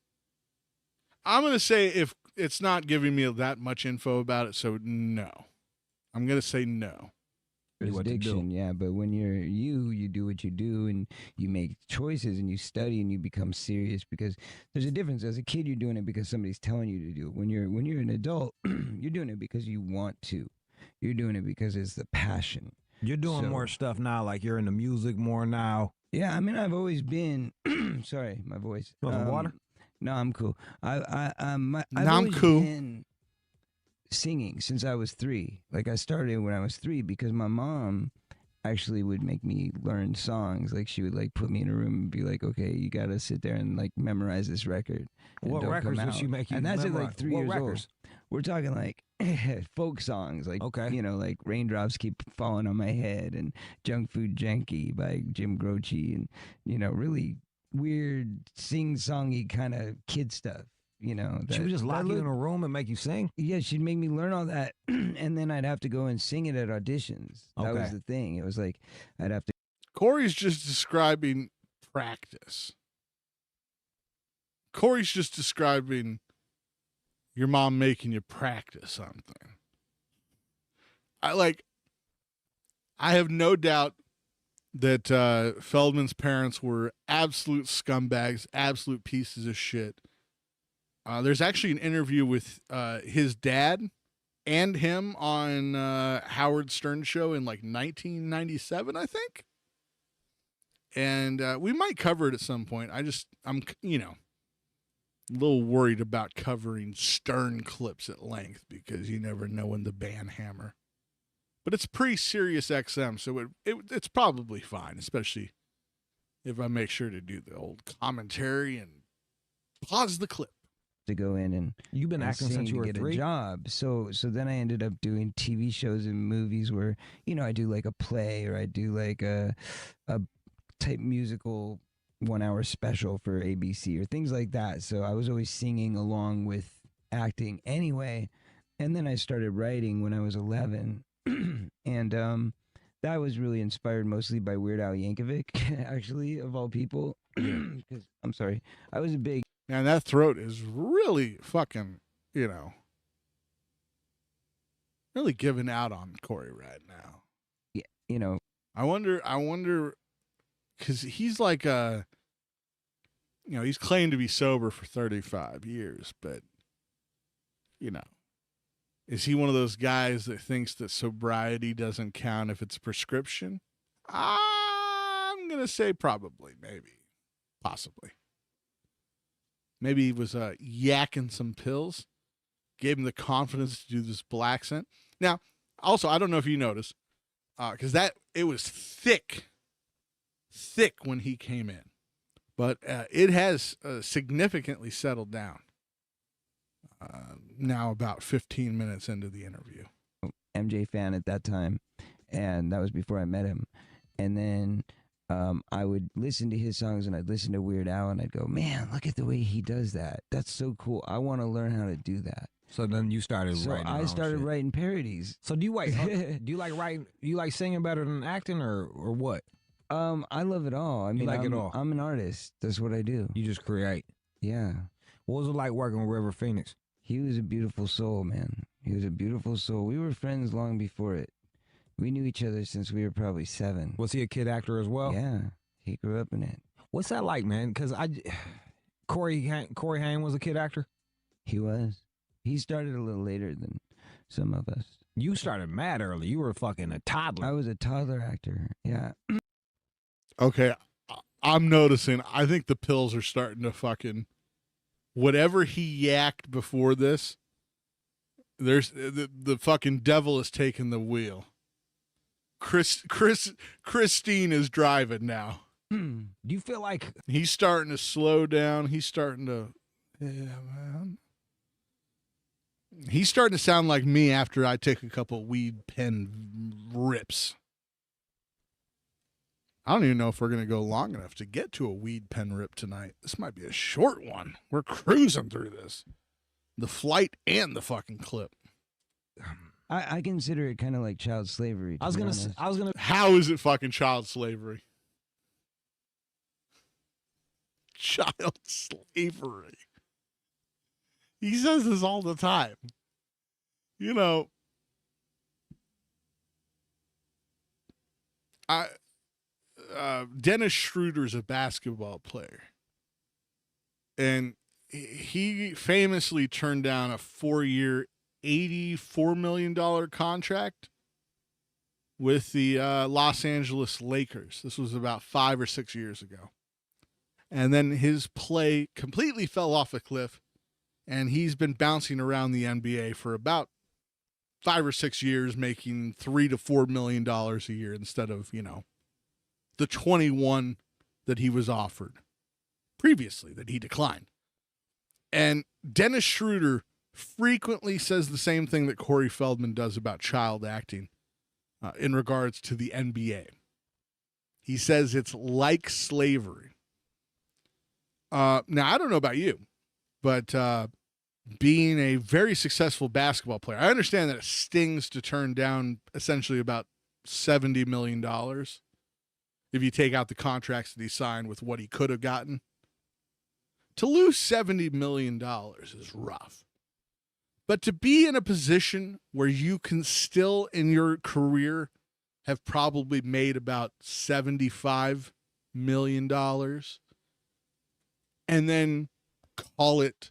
I'm going to say if it's not giving me that much info about it, so no. I'm going to say no. Jurisdiction, yeah, but when you do what you do and you make choices and you study and you become serious because there's a difference. As a kid, you're doing it because somebody's telling you to do it. When you're an adult, you're doing it because you want to. You're doing it because it's the passion. You're doing more stuff now, like you're into music more now. Yeah, I mean, I've always been. Sorry, my voice. Water? No, I'm cool. I've I'm always cool. been singing since I was 3. I started when I was 3 because my mom actually would make me learn songs. Like she would like put me in a room and be like, okay, you got to sit there and like memorize this record. And What don't records come did she out. make you And that's at memorize? like 3 What years records? old. We're talking like folk songs, like, Okay. you know, like Raindrops Keep Falling on My Head and Junk Food Janky by Jim Croce, and, you know, really weird sing-songy kind of kid stuff. You know, She would just lock you in looked- a room and make you sing? Yeah, she'd make me learn all that, and then I'd have to go and sing it at auditions. That was Okay. the thing. It was like I'd have to. Corey's just describing practice. Corey's just describing your mom making you practice something. I have no doubt that Feldman's parents were absolute scumbags, absolute pieces of shit. There's actually an interview with his dad and him on Howard Stern's show in like 1997, I think. And we might cover it at some point. I'm, you know, a little worried about covering Stern clips at length because you never know when the band hammer. But it's pretty serious XM, so it's probably fine, especially if I make sure to do the old commentary and pause the clip. To go in and You've been and acting sing since you to were get 3? a job. So then I ended up doing TV shows and movies where, you know, I do like a play or I do like a type musical 1 hour special for ABC or things like that. So I was always singing along with acting anyway. And then I started writing when I was 11. And that was really inspired mostly by Weird Al Yankovic, actually, of all people. Because I'm sorry, I was a big Man, that throat is really fucking, you know, really giving out on Corey right now. you know, I wonder, because he's like you know, he's claimed to be sober for 35 years, but, you know, is he one of those guys that thinks that sobriety doesn't count if it's a prescription? I'm going to say probably, maybe, possibly. Maybe he was yakking some pills, gave him the confidence to do this Blaccent. Now, also, I don't know if you noticed, because it was thick when he came in, but it has significantly settled down. Now about 15 minutes into the interview. MJ fan at that time, and that was before I met him. And then I would listen to his songs, and I'd listen to Weird Al, and I'd go, man, look at the way he does that. That's so cool. I want to learn how to do that. So then you started So writing. your I own started shit. writing parodies. So do you write? Do you like writing? You like singing better than acting, or what? I love it all. I mean, like it I'm, all? I'm an artist. That's what I do. You just create. Yeah. What was it like working with River Phoenix? He was a beautiful soul, man. He was a beautiful soul. We were friends long before it. We knew each other since we were probably 7. Was he a kid actor as well? Yeah. He grew up in it. What's that like, man? Because Corey Haim was a kid actor. He was. He started a little later than some of us. You started mad early. You were fucking a toddler. I was a toddler actor. Yeah. Okay, I'm noticing. I think the pills are starting to fucking. Whatever he yacked before this, there's the fucking devil is taking the wheel. Christine is driving now. Do you feel like He's starting to slow down. He's starting to, yeah, man. He's starting to sound like me after I take a couple weed pen rips. I don't even know if we're going to go long enough to get to a weed pen rip tonight. This might be a short one. We're cruising through this. The flight and the fucking clip. I consider it kind of like child slavery. I was gonna How is it fucking child slavery? Child slavery. He says this all the time. You know, Dennis Schroeder's a basketball player. And he famously turned down a 4-year, $84 million contract with the Los Angeles Lakers. This was about 5 or 6 years ago. And then his play completely fell off a cliff, and he's been bouncing around the NBA for about 5 or 6 years making $3 to $4 million a year instead of, the 21 that he was offered previously that he declined. And Dennis Schroeder frequently says the same thing that Corey Feldman does about child acting in regards to the NBA. He says it's like slavery. Now, I don't know about you, but being a very successful basketball player, I understand that it stings to turn down essentially about $70 million if you take out the contracts that he signed with what he could have gotten. To lose $70 million is rough. But to be in a position where you can still in your career have probably made about $75 million and then call it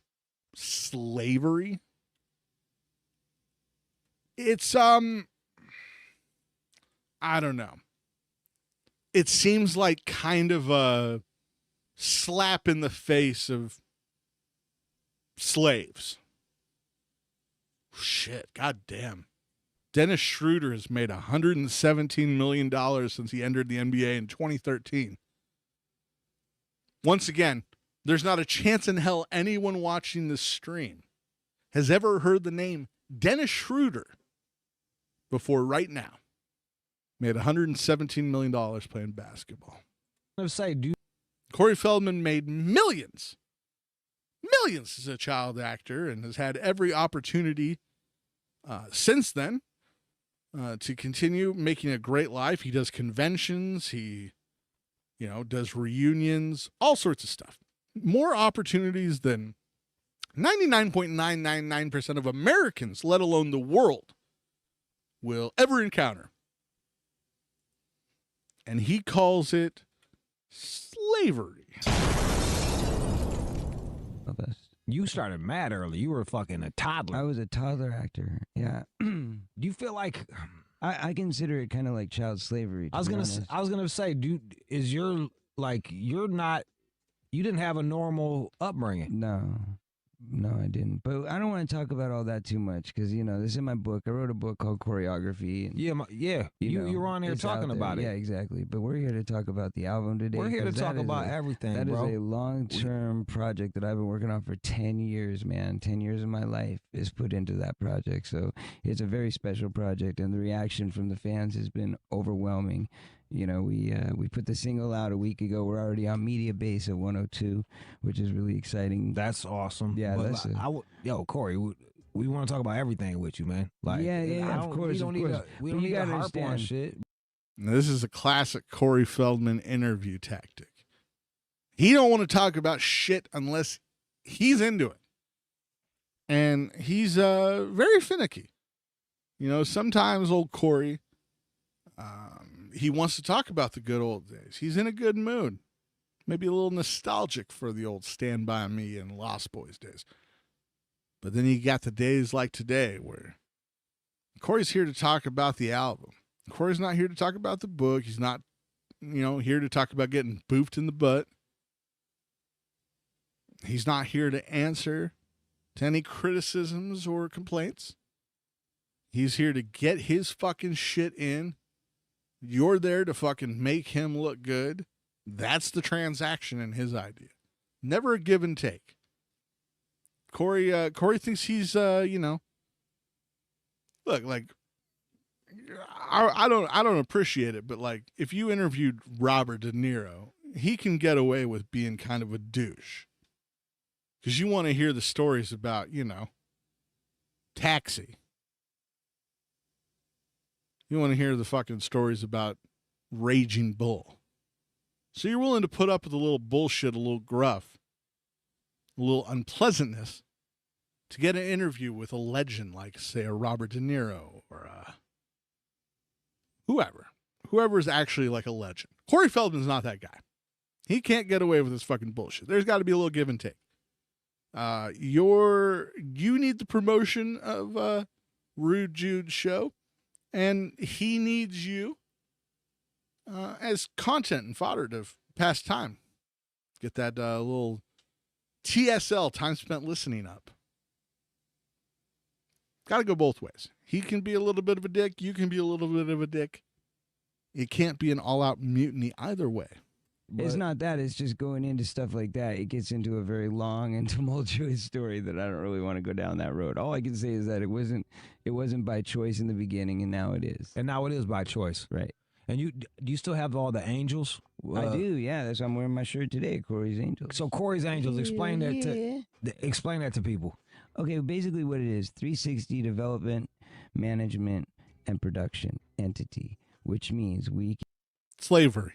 slavery, it's I don't know. It seems like kind of a slap in the face of slaves. Shit, goddamn. Dennis Schroeder has made $117 million since he entered the NBA in 2013. Once again, there's not a chance in hell anyone watching this stream has ever heard the name Dennis Schroeder before right now. Made $117 million playing basketball. Corey Feldman made millions as a child actor and has had every opportunity since then to continue making a great life. He does conventions. He, does reunions, all sorts of stuff. More opportunities than 99.999% of Americans, let alone the world, will ever encounter. And he calls it slavery. You started mad early. You were fucking a toddler. I was a toddler actor. Yeah. Do you feel like I consider it kind of like child slavery. I was gonna say, dude, you didn't have a normal upbringing. No, I didn't. But I don't want to talk about all that too much because, this is in my book. I wrote a book called Choreography. And, you were on here talking about it. Yeah, exactly. But we're here to talk about the album today. We're here to talk about everything, That bro. is a long-term project that I've been working on for 10 years, man. 10 years of my life is put into that project. So it's a very special project, and the reaction from the fans has been overwhelming. We put the single out a week ago. We're already on media base at 102, which is really exciting. That's awesome. Yeah, but Corey, we want to talk about everything with you, man. Of course. We don't need to harp on shit. Now, this is a classic Corey Feldman interview tactic. He don't want to talk about shit unless he's into it. And he's very finicky. Sometimes old Corey, he wants to talk about the good old days. He's in a good mood. Maybe a little nostalgic for the old Stand By Me and Lost Boys days. But then you got the days like today where Corey's here to talk about the album. Corey's not here to talk about the book. He's not, here to talk about getting boofed in the butt. He's not here to answer to any criticisms or complaints. He's here to get his fucking shit in. You're there to fucking make him look good. That's the transaction in his idea. Never a give and take. Corey thinks he's, look, like, I don't appreciate it, but like, if you interviewed Robert De Niro, he can get away with being kind of a douche. Because you want to hear the stories about, Taxi. You want to hear the fucking stories about Raging Bull. So you're willing to put up with a little bullshit, a little gruff, a little unpleasantness to get an interview with a legend like, say, a Robert De Niro or whoever is actually like a legend. Corey Feldman's not that guy. He can't get away with this fucking bullshit. There's got to be a little give and take. You need the promotion of Rude Jude show, and he needs you as content and fodder to pass time. Get that little TSL, time spent listening, up. Got to go both ways. He can be a little bit of a dick. You can be a little bit of a dick. It can't be an all-out mutiny either way. It's not that. It's just going into stuff like that. It gets into a very long and tumultuous story that I don't really want to go down that road. All I can say is that it wasn't by choice in the beginning, and now it is. And now it is by choice. Right. And do you still have all the angels? I do, yeah. That's why I'm wearing my shirt today, Corey's Angels. So Corey's Angels, explain that to people. Okay, basically what it is, 360 development, management, and production entity, which means we Slavery.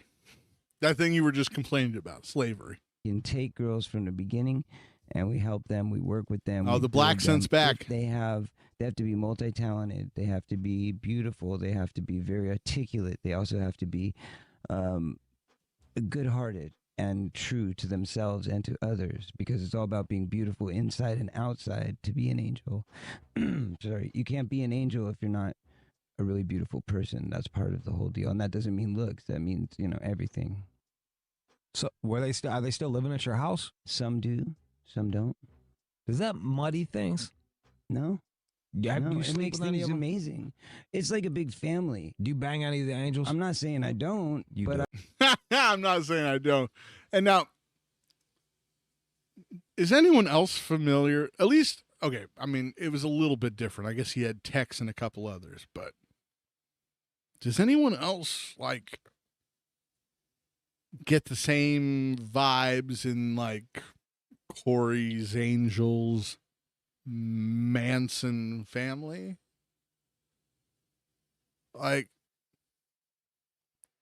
That thing you were just complaining about, slavery. can take girls from the beginning and we help them, we work with them. Oh, we the build Blaccent's them. back. They have to be multi-talented. They have to be beautiful. They have to be very articulate. They also have to be good-hearted and true to themselves and to others, because it's all about being beautiful inside and outside to be an angel. Sorry, you can't be an angel if you're not a really beautiful person. That's part of the whole deal, and that doesn't mean looks. That means, everything. So are they still living at your house? Some do, some don't. Does that muddy things? No. Yeah, No, you it sleep makes with any things of them? amazing. It's like a big family. Do you bang any of the angels? I'm not saying I don't, You but do. I'm not saying I don't. And now, is anyone else familiar? At least, okay, I mean, it was a little bit different. I guess he had Tex and a couple others, but does anyone else, like, get the same vibes in, like, Corey's Angels, Manson family? Like,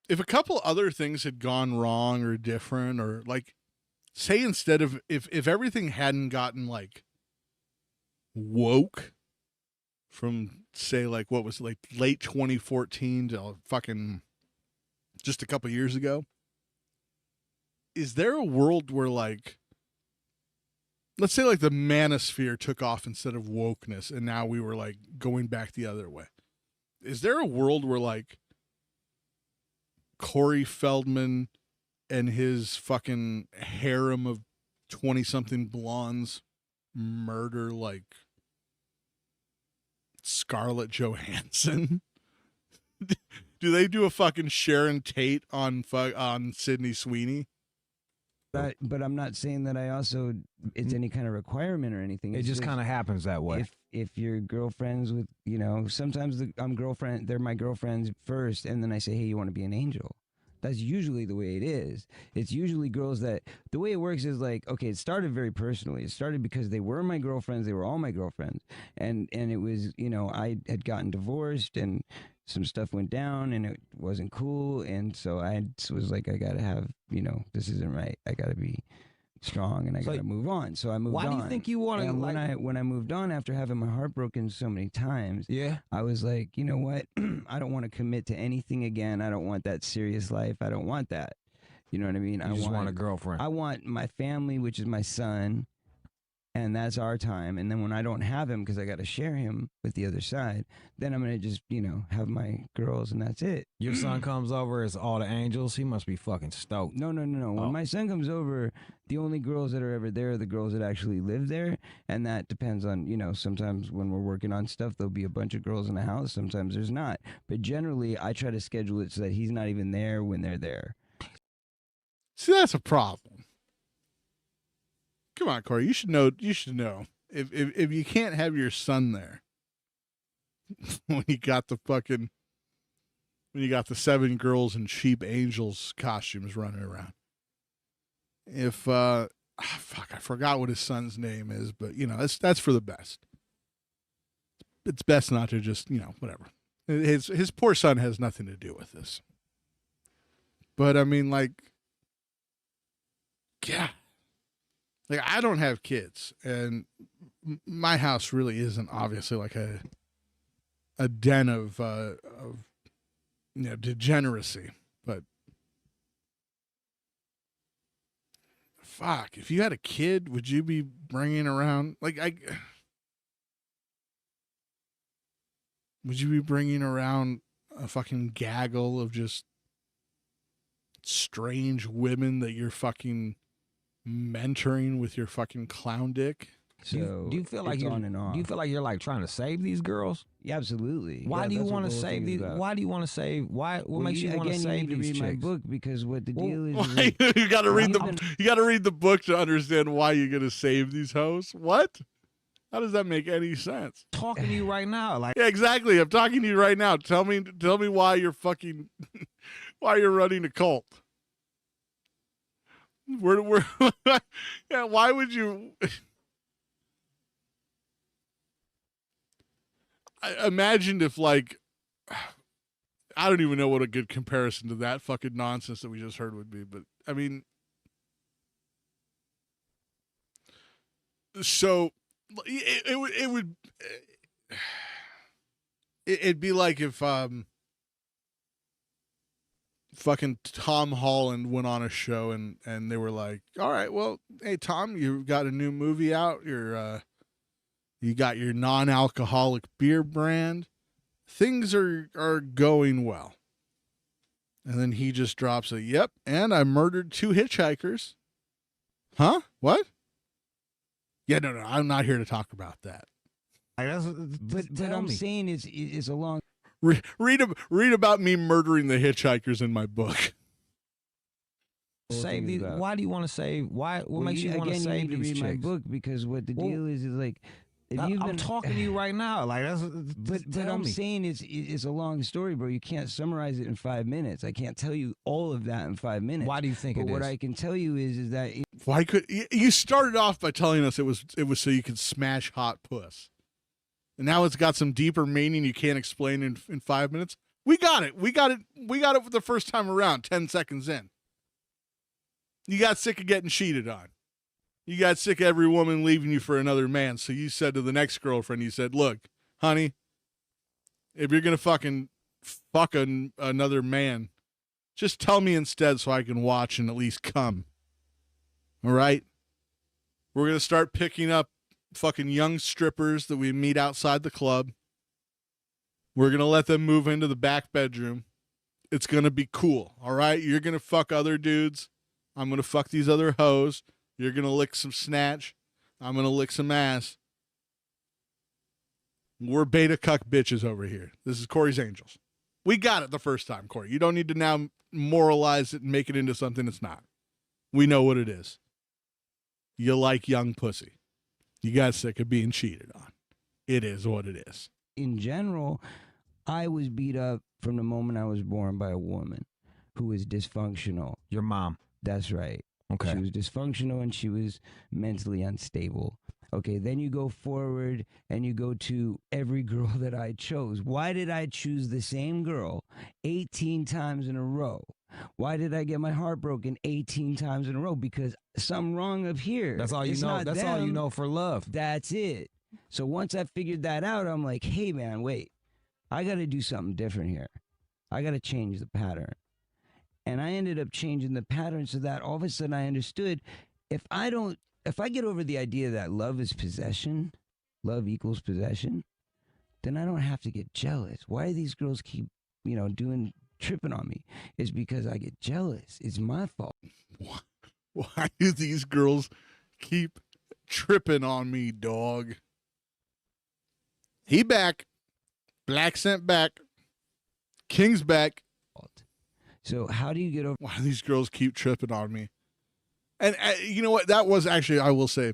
if a couple other things had gone wrong or different, or like, say instead of if everything hadn't gotten like woke from, say, like, what was it, like late 2014 to fucking just a couple years ago, is there a world where, like, let's say like the manosphere took off instead of wokeness and now we were like going back the other way? Is there a world where, like, Corey Feldman and his fucking harem of 20-something blondes murder, like, Scarlett Johansson? Do they do a fucking Sharon Tate on Sydney Sweeney? but I'm not saying that it's any kind of requirement or anything. It just kind of happens that way. If you're girlfriends with, sometimes they're my girlfriends first, and then I say, hey, you want to be an angel? That's usually the way it is. It's usually girls that, the way it works is like, okay, it started very personally. It started because they were my girlfriends. They were all my girlfriends. And it was, I had gotten divorced and some stuff went down and it wasn't cool. And so I was like, I got to have, this isn't right. I got to be strong and I got to move on. So I moved on. Why do you think you want to, and like, when I moved on after having my heart broken so many times, yeah, I was like, you know what? I don't want to commit to anything again. I don't want that serious life. I don't want that. You know what I mean? I just want a girlfriend. I want my family, which is my son, and that's our time. And then when I don't have him because I got to share him with the other side, then I'm going to just, have my girls and that's it. Your son comes over as all the angels. He must be fucking stoked. No. When my son comes over, the only girls that are ever there are the girls that actually live there. And that depends on, sometimes when we're working on stuff, there'll be a bunch of girls in the house. Sometimes there's not. But generally, I try to schedule it so that he's not even there when they're there. See, that's a problem. Come on, Corey. You should know. If you can't have your son there when you got the 7 girls in cheap angels costumes running around. If I forgot what his son's name is, but that's for the best. It's best not to just whatever. His poor son has nothing to do with this. But I mean, like, yeah. Like, I don't have kids, and my house really isn't obviously like a den of degeneracy. But fuck, if you had a kid, would you be bringing around would you be bringing around a fucking gaggle of just strange women that you're fucking mentoring with your fucking clown dick? So do you feel like it's you're on and off. Do you feel like you're like trying to save these girls? Yeah, absolutely. Why Yeah, do you that's what want to the whole save thing is these? about. Why do you want to save? What Well, makes you want to again, save you need these to read chicks? my book because what the Well, deal is Why- like, you got to read you've the been- you got to read the book to understand why you're gonna save these hoes. What? How does that make any sense? Talking to you right now, like Yeah, exactly. I'm talking to you right now. Tell me why you're fucking why you're running a cult. We're yeah. Why would you? I imagined if like I don't even know what a good comparison to that fucking nonsense that we just heard would be, but I mean, so it would it'd be like if fucking Tom Holland went on a show and they were like, all right, well, hey Tom, you've got a new movie out, you got your non-alcoholic beer brand, things are going well. And then he just drops a, yep, and I murdered 2 hitchhikers. Huh? What? Yeah, no, I'm not here to talk about that. but I'm saying it's a long. Read about me murdering the hitchhikers in my book. save these. Why do you want to save? What Well, makes you want to again, save you need to these read my chicks? book because what the deal is like. If you've I'm been, talking to you right now. Like that's. But I'm saying it's a long story, bro. You can't summarize it in 5 minutes. I can't tell you all of that in 5 minutes. Why do you think But it what is? I can tell you is that Why could you started off by telling us it was so you could smash hot puss, and now it's got some deeper meaning you can't explain in 5 minutes. We got it for the first time around. 10 seconds in, you got sick of getting cheated on. You got sick of every woman leaving you for another man. So you said to the next girlfriend, you said, look, honey, if you're going to fucking fuck another man, just tell me instead so I can watch and at least come. All right? We're going to start picking up fucking young strippers that we meet outside the club. We're going to let them move into the back bedroom. It's going to be cool. All right? You're going to fuck other dudes. I'm going to fuck these other hoes. You're going to lick some snatch. I'm going to lick some ass. We're beta cuck bitches over here. This is Corey's Angels. We got it the first time, Corey. You don't need to now moralize it and make it into something it's not. We know what it is. You like young pussy. You got sick of being cheated on. It is what it is. in general, I was beat up from the moment I was born by a woman who was dysfunctional. Your mom. That's right. Okay. She was dysfunctional and she was mentally unstable. Okay, then you go forward and you go to every girl that I chose. Why did I choose the same girl 18 times in a row? Why did I get my heart broken 18 times in a row? Because something wrong up here. That's all you It's know. not That's all you them. know for love. That's it. So once I figured that out, I'm like, hey, man, wait. I got to do something different here. I got to change the pattern. And I ended up changing the pattern so that all of a sudden I understood if I get over the idea that love is possession, love equals possession, then I don't have to get jealous. Why do these girls keep, tripping on me? It's because I get jealous. It's my fault. Why do these girls keep tripping on me, dog? He back. Blaccent back. King's back. So how do you get over? Why do these girls keep tripping on me? And you know what? That was actually, I will say,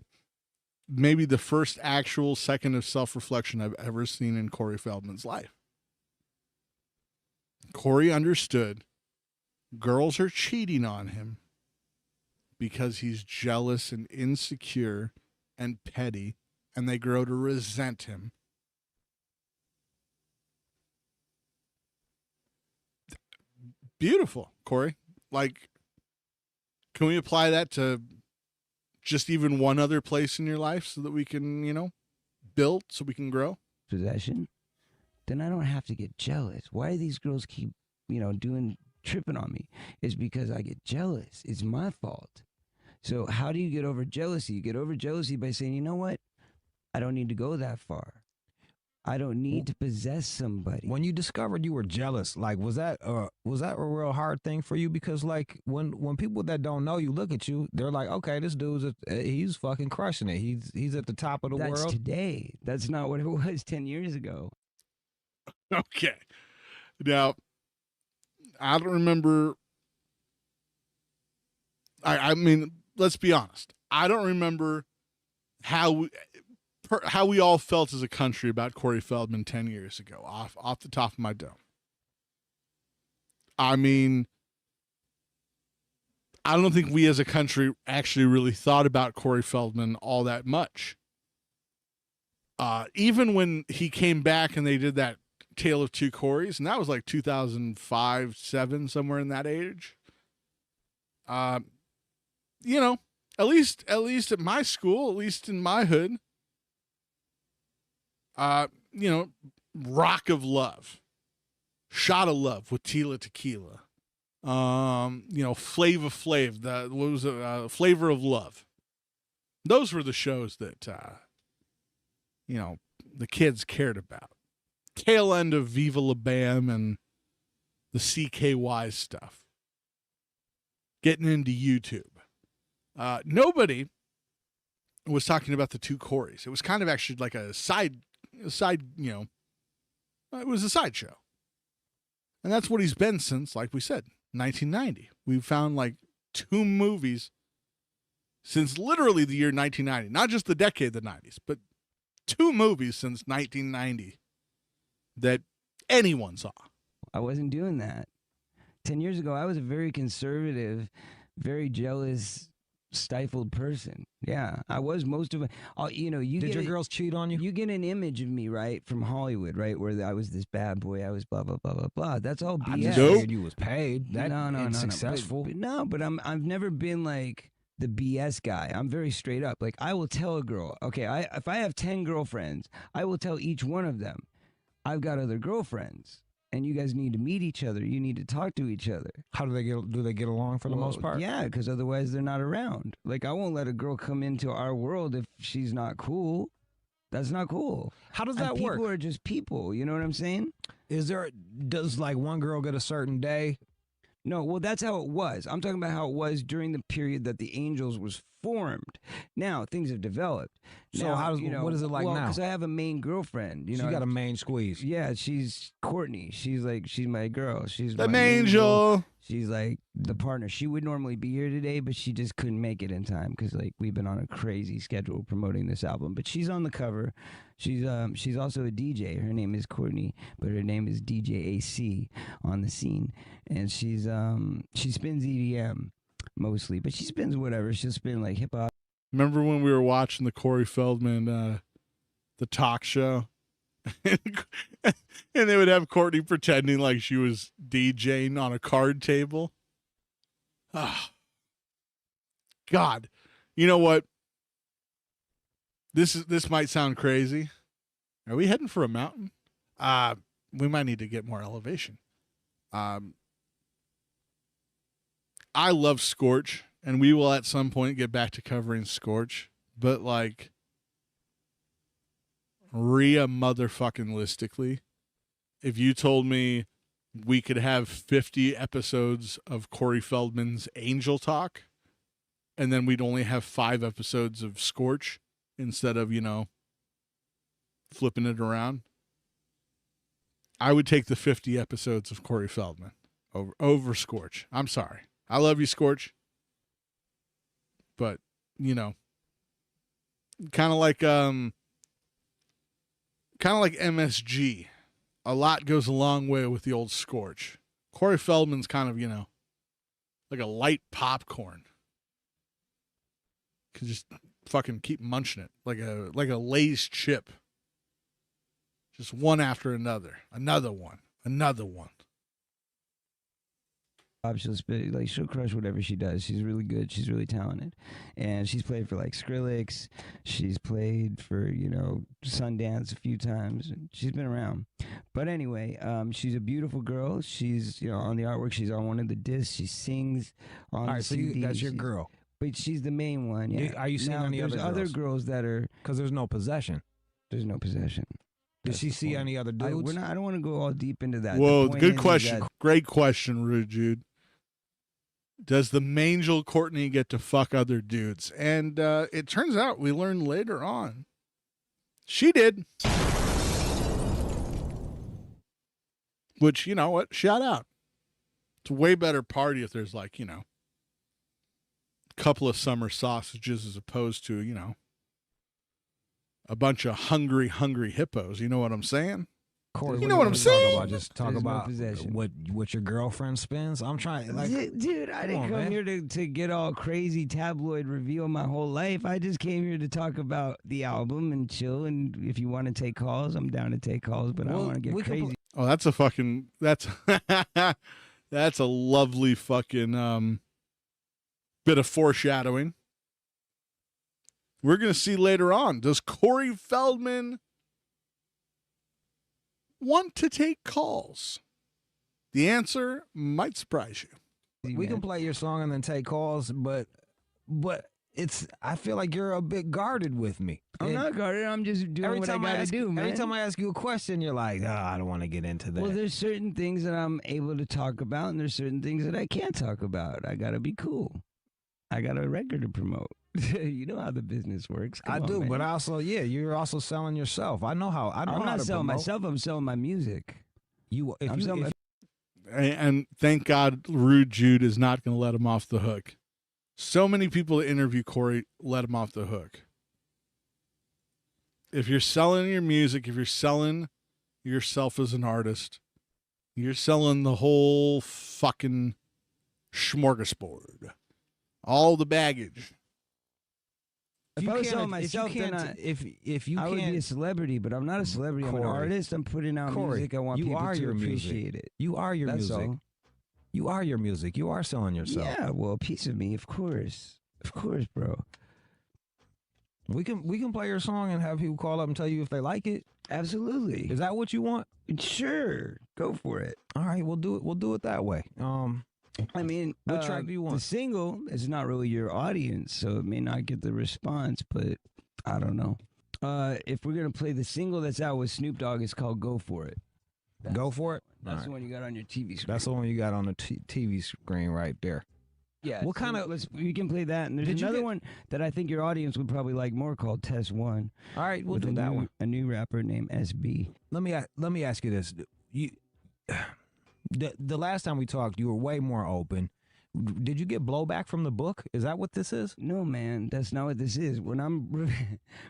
maybe the first actual second of self-reflection I've ever seen in Corey Feldman's life. Corey understood girls are cheating on him because he's jealous and insecure and petty, and they grow to resent him. Beautiful, Corey. Like, can we apply that to just even one other place in your life so that we can, build, so we can grow? Possession, then I don't have to get jealous. Why do these girls keep, tripping on me? It's because I get jealous. It's my fault. So how do you get over jealousy? You get over jealousy by saying, you know what? I don't need to go that far. I don't need to possess somebody. When you discovered you were jealous, like was that a real hard thing for you? Because like when people that don't know you look at you, they're like, okay, this dude's he's fucking crushing it. He's at the top of the That's world. today. That's not what it was 10 years ago. Okay. Now, I don't remember. I mean, let's be honest. I don't remember how we all felt as a country about Corey Feldman 10 years ago, off the top of my dome. I mean, I don't think we as a country actually really thought about Corey Feldman all that much. Even when he came back and they did that Tale of Two Coreys, and that was like 2005, 7, somewhere in that age. You know, at least at my school, at least in my hood, you know, Rock of Love, Shot of Love with Tila Tequila, you know, Flavor Flav, what was it, Flavor of Love. Those were the shows that, you know, the kids cared about. Tail end of Viva La Bam and the CKY stuff. Getting into YouTube. Nobody was talking about the two Coreys. It was kind of actually like a side, you know, it was a sideshow. And that's what he's been since, like we said, 1990. We've found like 2 movies since literally the year 1990. Not just the decade of the 90s, but 2 movies since 1990 that anyone saw. I wasn't doing that. 10 years ago, I was a very conservative, very jealous, stifled person. Yeah, I was most of it. You know, Did your girls cheat on you? You get an image of me, right, from Hollywood, right, where I was this bad boy, I was blah blah blah blah blah. That's all BS. I just Nope. figured you was paid. That no, successful. But I've never been like the BS guy. I'm very straight up. Like I will tell a girl, okay, if I have 10 girlfriends, I will tell each one of them, I've got other girlfriends. And you guys need to meet each other. You need to talk to each other. How do they get along for the most part? Yeah, because otherwise they're not around. Like I won't let a girl come into our world if she's not cool. That's not cool. How does that work? People are just people. You know what I'm saying? Does like one girl get a certain day? No, well, that's how it was. I'm talking about how it was during the period that the Angels was formed. Now things have developed. So now, what is it like now? Because I have a main girlfriend. You know, you got a main squeeze. Yeah, she's Courtney. She's my girl. She's The my main angel. girl. She's like the partner. She would normally be here today, but she just couldn't make it in time because like we've been on a crazy schedule promoting this album. But she's on the cover. She's also a DJ. Her name is Courtney, but her name is DJ AC on the scene, and she spins EDM mostly, but she spins whatever. She'll spin like hip hop. Remember when we were watching the Corey Feldman, the talk show? And they would have Courtney pretending like she was DJing on a card table. Ah, God, you know what? This might sound crazy. Are we heading for a mountain? We might need to get more elevation. I love Scorch, and we will at some point get back to covering Scorch, but like Rhea motherfucking listically, if you told me we could have 50 episodes of Corey Feldman's Angel Talk, and then we'd only have 5 episodes of Scorch instead of, you know, flipping it around, I would take the 50 episodes of Corey Feldman over Scorch. I'm sorry. I love you, Scorch. But, you know, kind of like MSG. A lot goes a long way with the old Scorch. Corey Feldman's kind of, you know, like a light popcorn. Can just fucking keep munching it like a Lay's chip. Just one after another. Another one. She'll crush whatever she does. She's really good. She's really talented, and she's played for like Skrillex. She's played for Sundance a few times. She's been around, but anyway, she's a beautiful girl. She's on the artwork. She's on one of the discs. She sings on the CD. That's your girl. But she's the main one. Yeah. Are you seeing any there's other girls that are because there's no possession. There's no possession. Did she see any other dudes? I don't want to go all deep into that. Whoa, The point good is question. that- Great question, Rude Jude. Does the Mangel Courtney get to fuck other dudes? And it turns out we learn later on she did. Which, you know what? Shout out. It's a way better party if there's like, you know, a couple of summer sausages as opposed to, you know, a bunch of hungry hippos. You know what I'm saying? Corey, You know what I'm saying? Just talk There's no about possession. what your girlfriend spends. I'm trying, like, Dude, I didn't on, come man. here to get all crazy tabloid reveal my whole life. I just came here to talk about the album and chill. And if you want to take calls, I'm down to take calls, but I don't Well, want to get we can crazy. Oh, that's a fucking, that's a lovely fucking bit of foreshadowing. We're going to see later on, does Corey Feldman want to take calls? The answer might surprise you. we can play your song and then take calls, but it's, I feel like you're a bit guarded with me. I'm And not guarded. I'm just doing what I gotta do, man. every time I ask you a question, you're like, oh, I don't want to get into that. Well, there's certain things that I'm able to talk about, and there's certain things that I can't talk about. I gotta be cool. I got a record to promote. You know how the business works. Come I on, do, man. but also, yeah, you're also selling yourself. I know how. I know I'm how not to selling promote. myself. I'm selling my music. You, if I'm you, selling if, And thank God Rude Jude is not going to let him off the hook. So many people that interview Corey let him off the hook. If you're selling your music, if you're selling yourself as an artist, you're selling the whole fucking smorgasbord. All the baggage. If you I was can't- selling if myself, you then can't, if you I would be a can't, celebrity, but I'm not a celebrity. I'm an Corey. artist. I'm putting out Corey, music. I want you people are to your music. appreciate it. you are your That's music. all. You are your music. You are selling yourself. Yeah, well, a piece of me, of course, bro. We can play your song and have people call up and tell you if they like it. Absolutely. Is that what you want? Sure, go for it. All right, we'll do it. We'll do it that way. I mean, What track do you want? The single is not really your audience, so it may not get the response, but I don't know. If we're gonna play the single that's out with Snoop Dogg, it's called "Go For It." Go for it. That's All the right. one you got on your TV screen. That's the one you got on the TV screen right there. Yeah. What kind of- We can play that, and there's Did you another get- one that I think your audience would probably like more called "Test One." All right, we'll with do a that new, one. A new rapper named SB. Let me ask you this: the last time we talked, you were way more open. Did you get blowback from the book? Is that what this is? No, man, that's not what this is. When I'm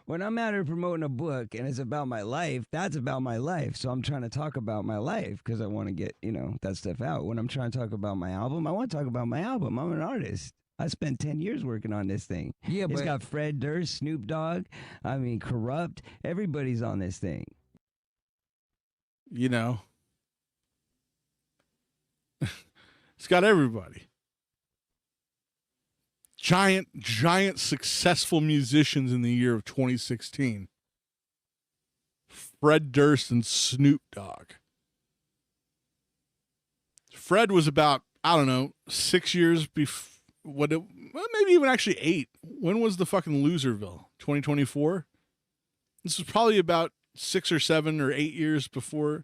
when I'm out here promoting a book and it's about my life, that's about my life. So I'm trying to talk about my life because I want to get that stuff out. When I'm trying to talk about my album, I want to talk about my album. I'm an artist. I spent 10 years working on this thing. Yeah, It's but got Fred Durst, Snoop Dogg. I mean, Corrupt. Everybody's on this thing. You know, it's got everybody. Giant successful musicians in the year of 2016. Fred Durst and Snoop Dogg. Fred was about, I don't know, 6 years before, maybe even actually 8. When was the fucking Loserville? 2024? This was probably about 6 or 7 or 8 years before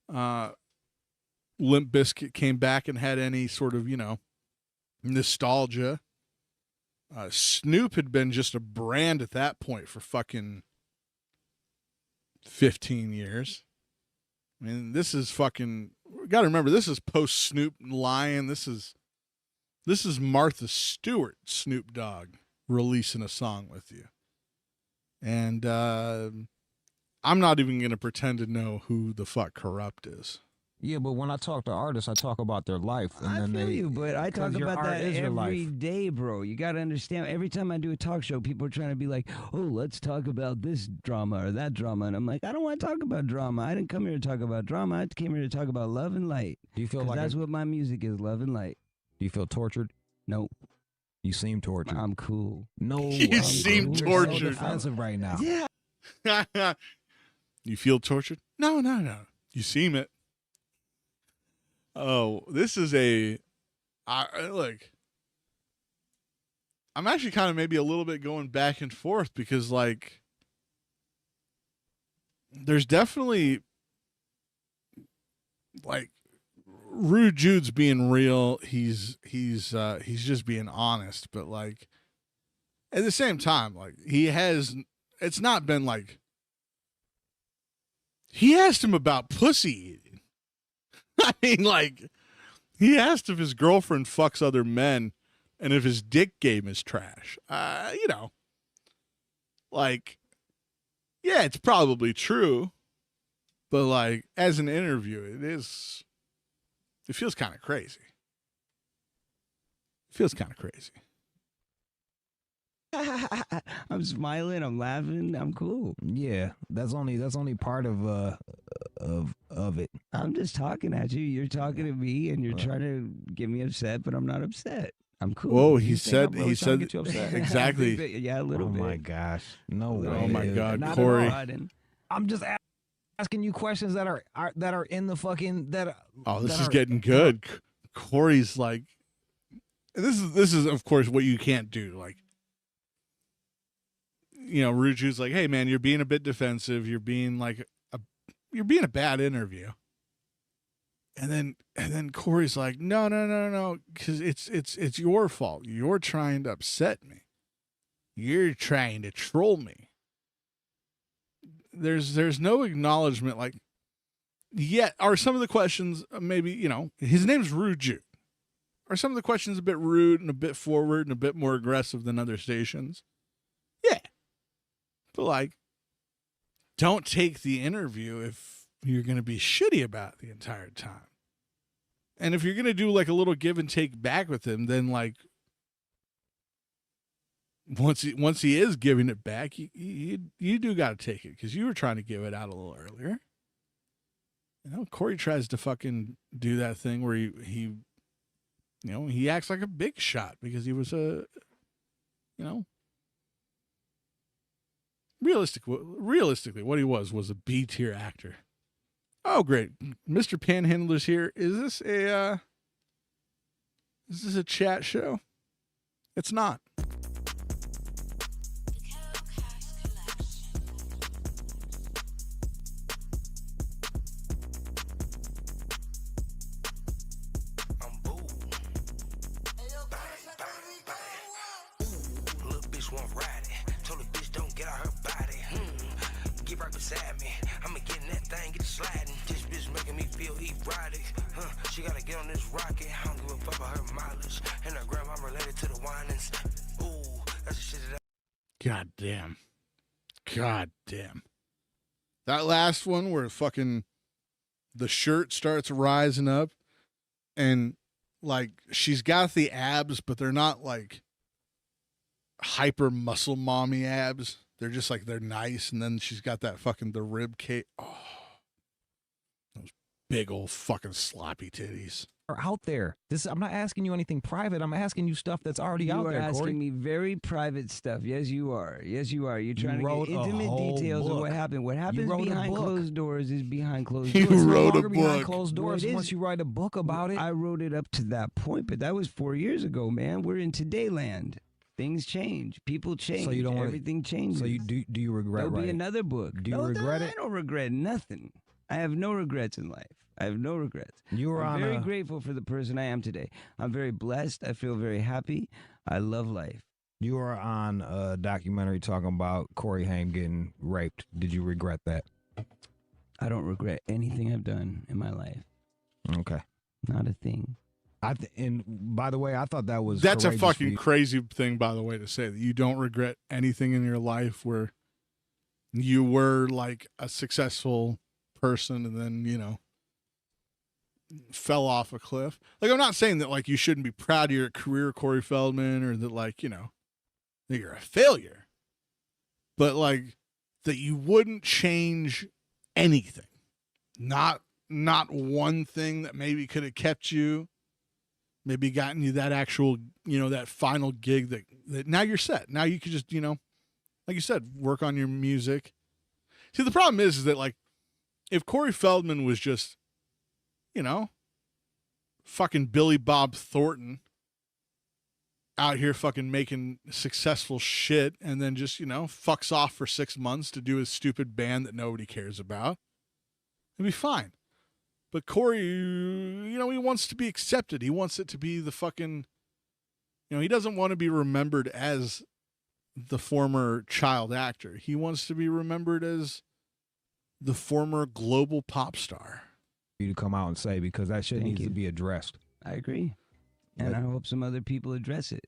Limp Bizkit came back and had any sort of, nostalgia. Snoop had been just a brand at that point for fucking 15 years. I mean, this is fucking, gotta remember, this is post Snoop Lion. This is Martha Stewart, Snoop Dogg, releasing a song with you. And I'm not even going to pretend to know who the fuck Corrupt is. yeah, but when I talk to artists, I talk about their life, and I then feel they. you, but I talk 'cause your about art that is your every life. day, bro. You got to understand. Every time I do a talk show, people are trying to be like, "Oh, let's talk about this drama or that drama," and I'm like, I don't want to talk about drama. I didn't come here to talk about drama. I came here to talk about love and light. Do you feel 'Cause like that's what my music is, love and light. do you feel tortured? Nope, You seem tortured. I'm cool. No, You I'm seem cool. You're tortured. So defensive right now. Yeah, You feel tortured? No. You seem it. Oh, this is look, I'm actually kind of maybe a little bit going back and forth because, like, there's definitely like Rude Jude's being real. He's just being honest, but like at the same time, like it's not been like he asked him about pussy eating. I mean, like he asked if his girlfriend fucks other men and if his dick game is trash. You know, like, yeah, it's probably true, but like as an interview, it feels kind of crazy. It feels kind of crazy. I'm smiling. I'm laughing. I'm cool. Yeah, that's only part of it. I'm just talking at you. You're talking to me, and you're trying to get me upset, but I'm not upset. I'm cool. Whoa, You he think I'm said really trying to get you upset? exactly. Yeah, a little Oh bit. my gosh, no way. Oh my God, Not at Corey. all. I'm just asking you questions that are in the fucking that. Oh, this that is are- getting good. Corey's like, this is of course what you can't do. Like, you know, Rude Jude's like, hey man, you're being a bit defensive. You're being like you're being a bad interview. And then Corey's like, no, because it's your fault. You're trying to upset me. You're trying to troll me. There's no acknowledgement. Like, yet are some of the questions maybe, you know, his name's Rude Jude. Are some of the questions a bit rude and a bit forward and a bit more aggressive than other stations? Yeah. But like, don't take the interview if you're going to be shitty about it the entire time. And if you're going to do like a little give and take back with him, then like once he is giving it back, you do got to take it because you were trying to give it out a little earlier. You know, Corey tries to fucking do that thing where he you know, he acts like a big shot because he was a, you know, realistically, what he was a B-tier actor. Oh, great. Mr. Panhandler's here. Is this a chat show? It's not. God damn. That last one where fucking the shirt starts rising up and like she's got the abs, but they're not like hyper muscle mommy abs. They're just like, they're nice. And then she's got that fucking, the rib cage. Oh, those big old fucking sloppy titties. Are out there. I'm not asking you anything private. I'm asking you stuff that's already out there. You are asking Corey. me very private stuff. Yes, you are. Yes, you are. You're trying to wrote get a intimate whole details book. of what happened. What happens wrote a behind book. closed doors is behind closed You doors. It's no wrote a longer behind book. closed doors Well, it once is. you write a book about it. I wrote it up to that point, but that was 4 years ago, man. We're in today land. Things change. People change. So you don't want everything changes. So do you regret There'll writing? be another book. Do you No, regret I it? don't regret nothing. I have no regrets in life. I have no regrets. You were I'm on very a- grateful for the person I am today. I'm very blessed. I feel very happy. I love life. You were on a documentary talking about Corey Haim getting raped. Did you regret that? I don't regret anything I've done in my life. Okay. Not a thing. And by the way, I thought that was That's a courageous for fucking you. crazy thing, by the way, to say that you don't regret anything in your life where you were like a successful person and then, you know, fell off a cliff. Like, I'm not saying that like you shouldn't be proud of your career, Corey Feldman, or that like, you know, that you're a failure, but like that you wouldn't change anything. Not one thing that maybe could have kept you, maybe gotten you that actual, you know, that final gig that now you're set. Now you could just, you know, like you said, work on your music. See, the problem is that like, if Corey Feldman was just, you know, fucking Billy Bob Thornton, out here fucking making successful shit and then just, fucks off for 6 months to do his stupid band that nobody cares about, it'd be fine. But Corey, he wants to be accepted. He wants it to be the fucking, he doesn't want to be remembered as the former child actor. He wants to be remembered as the former global pop star. You to come out and say, because that shit needs you. to be addressed. I agree. And I hope some other people address it.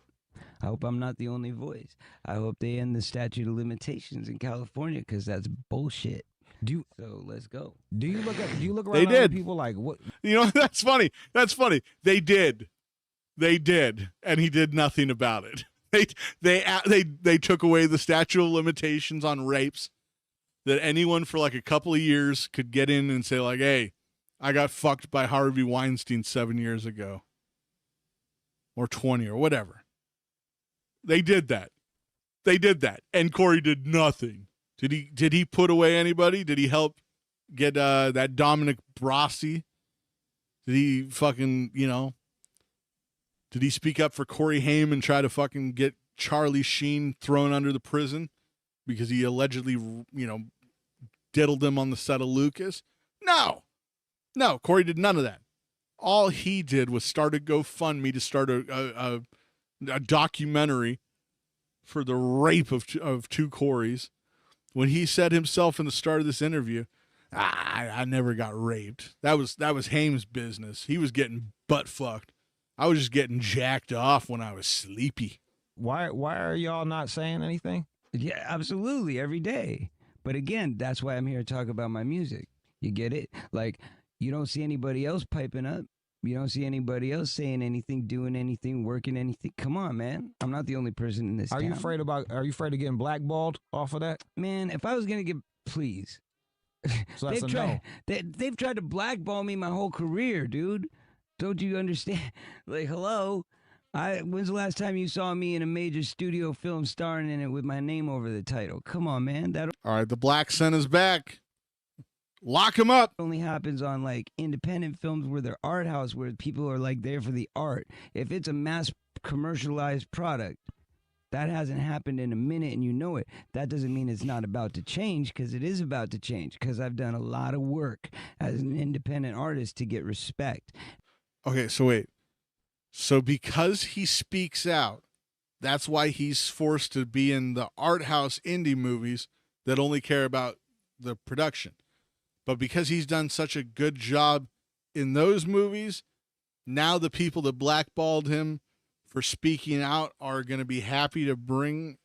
I hope I'm not the only voice. I hope they end the statute of limitations in California, because that's bullshit. So let's go. Do you look around They at other did. people like what? That's funny. They did, and he did nothing about it. They took away the statute of limitations on rapes, that anyone for like a couple of years could get in and say like, hey, I got fucked by Harvey Weinstein 7 years ago. Or 20 or whatever. They did that. And Corey did nothing. Did he put away anybody? Did he help get that Dominic Brossi? Did he fucking, did he speak up for Corey Haim and try to fucking get Charlie Sheen thrown under the prison because he allegedly, diddled him on the set of Lucas? No, Corey did none of that. All he did was start a GoFundMe to start a documentary for the rape of two Coreys. When he said himself in the start of this interview, I never got raped. That was Haim's business. He was getting butt fucked. I was just getting jacked off when I was sleepy. Why are y'all not saying anything? Yeah, absolutely, every day. But again, that's why I'm here to talk about my music. You get it? Like, you don't see anybody else piping up. You don't see anybody else saying anything, doing anything, working anything. Come on, man. I'm not the only person in this town. Are you afraid of getting blackballed off of that? Man, if I was going to get, please. So that's no. They've tried to blackball me my whole career, dude. Don't you understand? Like, hello? When's the last time you saw me in a major studio film starring in it with my name over the title? Come on, man. All right, the Blaccent is back. Lock him up. Only happens on like independent films where they're art house, where people are like there for the art. If it's a mass commercialized product, that hasn't happened in a minute and you know it. That doesn't mean it's not about to change, because it is about to change, because I've done a lot of work as an independent artist to get respect. Okay, so wait. So because he speaks out, that's why he's forced to be in the art house indie movies that only care about the production. But because he's done such a good job in those movies, now the people that blackballed him for speaking out are going to be happy to bring...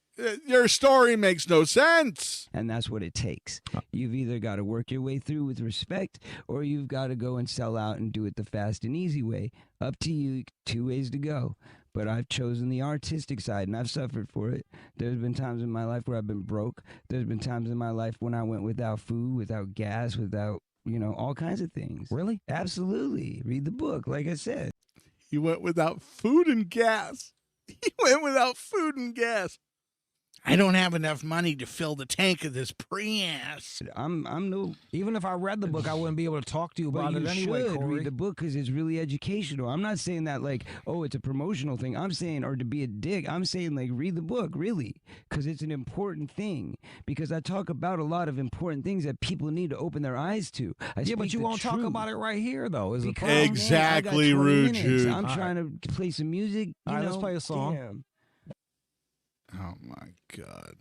Your story makes no sense. And that's what it takes. You've either got to work your way through with respect, or you've got to go and sell out and do it the fast and easy way. Up to you. 2 ways to go. But I've chosen the artistic side, and I've suffered for it. There's been times in my life where I've been broke. There's been times in my life when I went without food, without gas, without, all kinds of things. Really? Absolutely. Read the book, like I said. He went without food and gas. I don't have enough money to fill the tank of this Prius. I'm no... Even if I read the book, I wouldn't be able to talk to you about it anyway, should Corey. read the book, because it's really educational. I'm not saying that like, oh, it's a promotional thing. I'm saying, or to be a dick, I'm saying like, read the book, really, because it's an important thing. Because I talk about a lot of important things that people need to open their eyes to. Yeah, but you won't talk about it right here, though. Is because, it exactly, man, Rude Jude. I'm trying to play some music. All right, let's play a song. Damn. Oh, my God.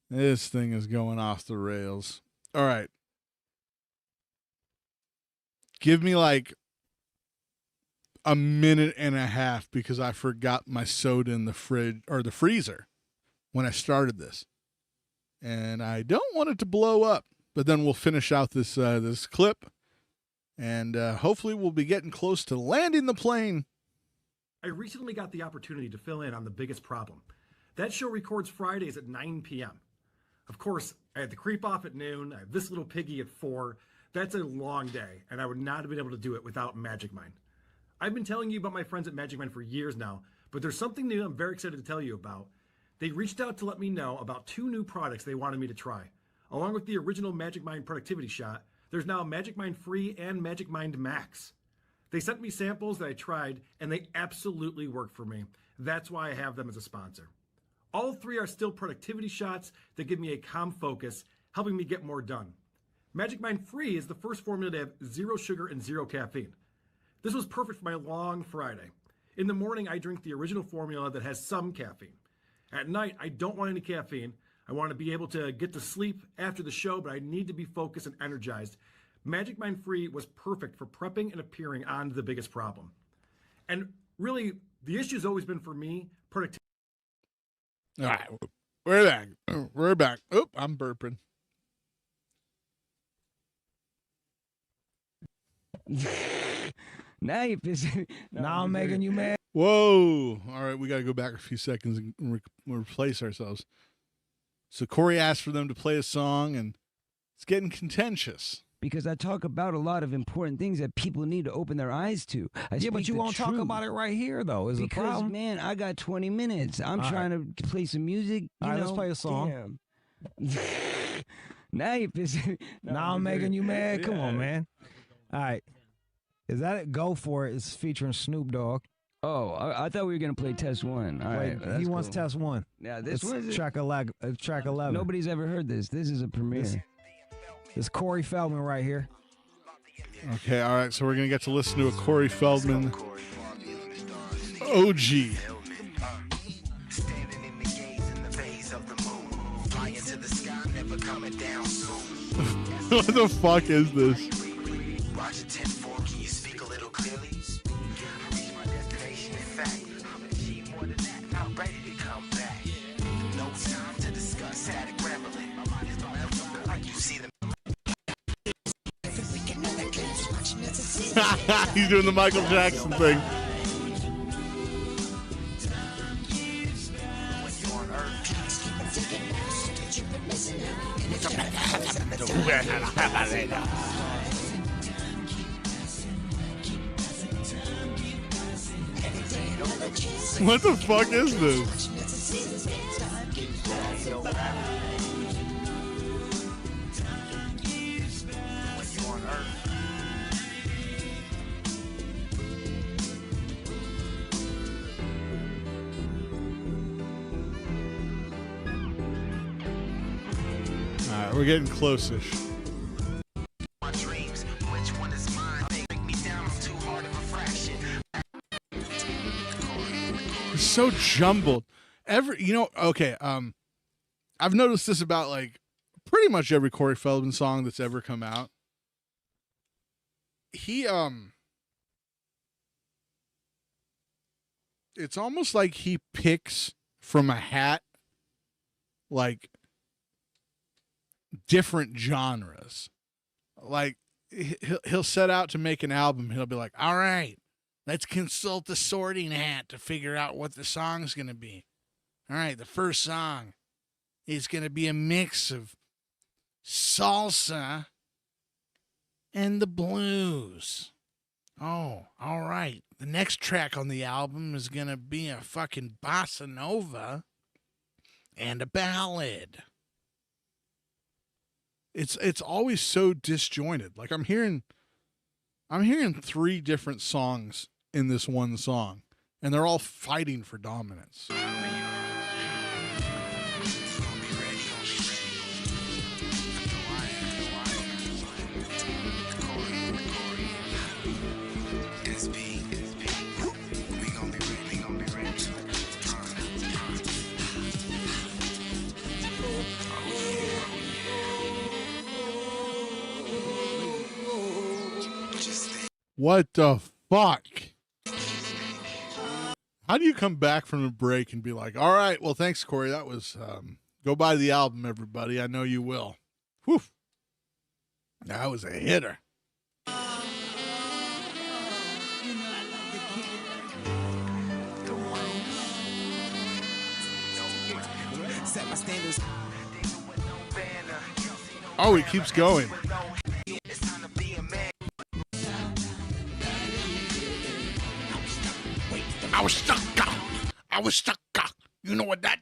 This thing is going off the rails. All right. Give me like a minute and a half, because I forgot my soda in the fridge or the freezer when I started this. And I don't want it to blow up. But then we'll finish out this this clip. And hopefully we'll be getting close to landing the plane. I recently got the opportunity to fill in on The Biggest Problem. That show records Fridays at 9 p.m. Of course, I had to creep off at noon. I have this little piggy at 4. That's a long day, and I would not have been able to do it without Magic Mind. I've been telling you about my friends at Magic Mind for years now, but there's something new I'm very excited to tell you about. They reached out to let me know about 2 new products they wanted me to try. Along with the original Magic Mind Productivity Shot, there's now Magic Mind Free and Magic Mind Max. They sent me samples that I tried, and they absolutely worked for me. That's why I have them as a sponsor. All three are still productivity shots that give me a calm focus, helping me get more done. Magic Mind Free is the first formula to have 0 sugar and 0 caffeine. This was perfect for my long Friday. In the morning, I drink the original formula that has some caffeine. At night, I don't want any caffeine. I want to be able to get to sleep after the show, but I need to be focused and energized. Magic Mind Free was perfect for prepping and appearing on The Biggest Problem. And really, the issue's always been for me, productivity. All right, we're back. We're back. Oop, I'm burping. Now you're pissing. Now I'm making you mad. Whoa. All right, we got to go back a few seconds and replace ourselves. So Corey asked for them to play a song, and it's getting contentious. Because I talk about a lot of important things that people need to open their eyes to. Yeah, but you won't talk about it right here, though, is the because, problem. man, I got 20 minutes. I'm trying to play some music. All right, let's play a song. Damn. Now you're pissing. Now I'm making you mad. Come on, man. All right. Is that it? Go For It. It's featuring Snoop Dogg. Oh, I thought we were going to play test 1. All right. He wants test 1. Yeah, this one's track 11. Track 11. Nobody's ever heard this. This is a premiere. It's Corey Feldman right here. Okay, all right, so we're going to get to listen to a Corey Feldman OG. What the fuck is this? He's doing the Michael Jackson thing. What the fuck is this? Alright, we're getting close-ish. It's so jumbled. Okay, I've noticed this about like pretty much every Corey Feldman song that's ever come out. It's almost like he picks from a hat like different genres. Like he'll set out to make an album. He'll be like, all right, let's consult the sorting hat to figure out what the song's going to be. All right, the first song is going to be a mix of salsa and the blues. Oh, all right. The next track on the album is going to be a fucking bossa nova and a ballad. It's always so disjointed. Like I'm hearing 3 different songs in this one song, and they're all fighting for dominance. What the fuck? How do you come back from a break and be like, all right, well, thanks, Corey. That was, go buy the album, everybody. I know you will. Whew. That was a hitter. Oh, it keeps going. I was stuck. I was stuck. You know what that?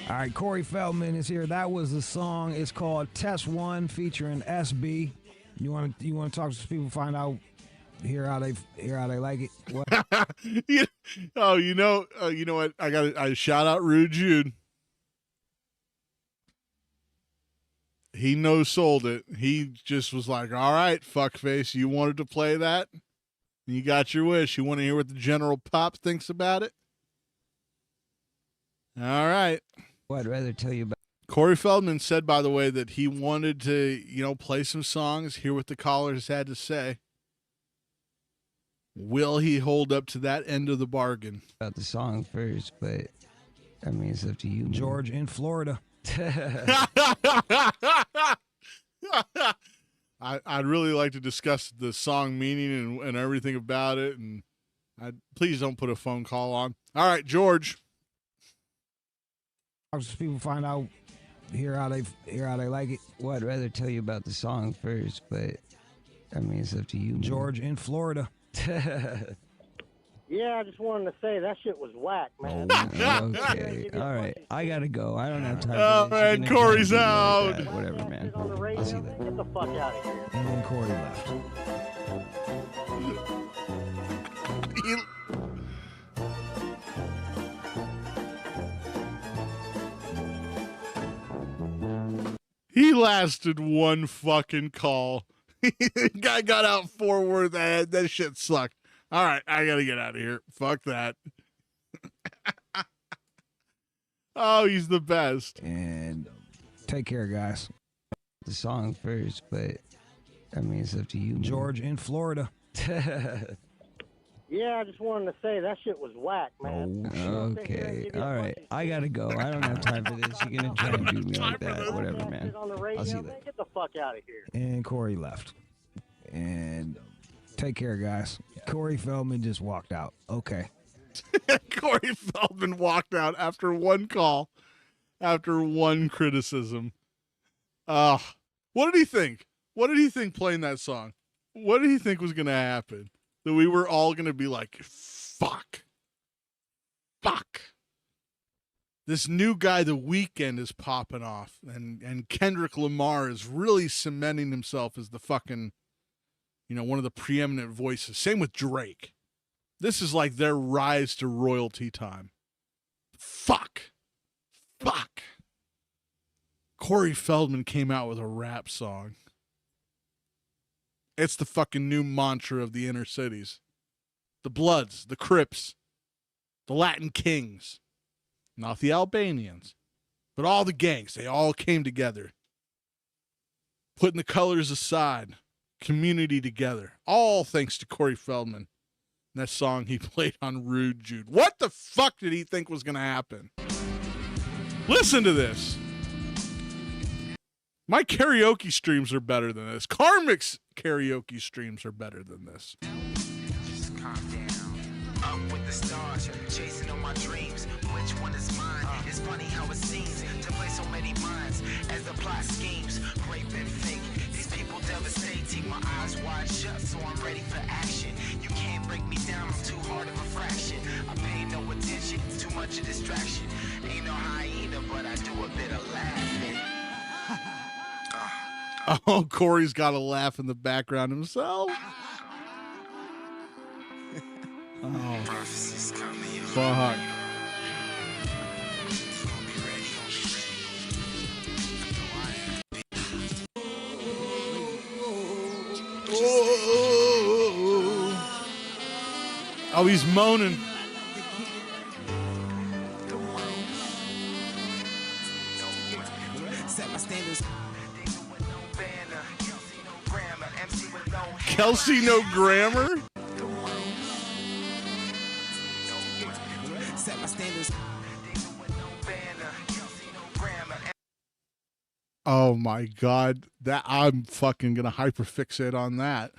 All right, Corey Feldman is here. That was the song. It's called Test One, featuring SB. You want to talk to people, find out, hear how they like it. What? Oh, you know what? I shout out Rude Jude. He no-sold it. He just was like, all right, fuckface, you wanted to play that? You got your wish. You want to hear what the general pop thinks about it? All right. Well, I'd rather tell you about. Corey Feldman said, by the way, that he wanted to, play some songs, hear what the callers had to say. Will he hold up to that end of the bargain? About the song first, but I mean, it's up to you, man. George in Florida. I'd really like to discuss the song meaning and everything about it, and please don't put a phone call on. All right, George. Talk to people, find out, hear how they like it. Well, I'd rather tell you about the song first, but I mean, it's up to you, man. George in Florida. Yeah, I just wanted to say that shit was whack, man. Okay, all right. I gotta go. I don't have time Oh, for this. man, Corey's out. Like whatever, man. On the radio, I'll see you later. get the fuck out of here. And then Corey left. He lasted one fucking call. Guy got out forward. That shit sucked. All right, I gotta get out of here. Fuck that. Oh, he's the best. And take care, guys. The song first, but I mean, it's up to you, man. George in Florida. Yeah, I just wanted to say that shit was whack, man. Okay, all right. I gotta go. I don't have time for this. You're gonna try and do me like that. Whatever, man. On the I'll radio, see you man, later. get the fuck out of here. And Corey left. And take care, guys. Corey Feldman just walked out. Okay. Corey Feldman walked out after one call, after one criticism. What did he think? What did he think playing that song? What did he think was going to happen? That we were all going to be like, fuck. This new guy, The Weeknd, is popping off, and Kendrick Lamar is really cementing himself as the fucking, one of the preeminent voices. Same with Drake. This is like their rise to royalty time. Fuck. Corey Feldman came out with a rap song. It's the fucking new mantra of the inner cities. The Bloods, the Crips, the Latin Kings, not the Albanians, but all the gangs. They all came together, putting the colors aside, community together, all thanks to Corey Feldman. That song he played on Rude Jude. What the fuck did he think was going to happen? Listen to this. My karaoke streams are better than this. Karmic's karaoke streams are better than this. Just calm down. Up with the stars, chasing all my dreams. Which one is mine? It's funny how it seems to play so many minds as the plot schemes. Grape and fake. These people devastating. My eyes wide shut, so I'm ready for action. You can't break me down, I'm too hard of a fraction. I pay no attention, it's too much a distraction. Ain't no hyena, but I do a bit of laughing. Oh, Corey's got a laugh in the background himself. Oh, fuck. Oh, he's moaning. Kelsey, no grammar? Oh my God. That I'm fucking gonna hyperfixate on that.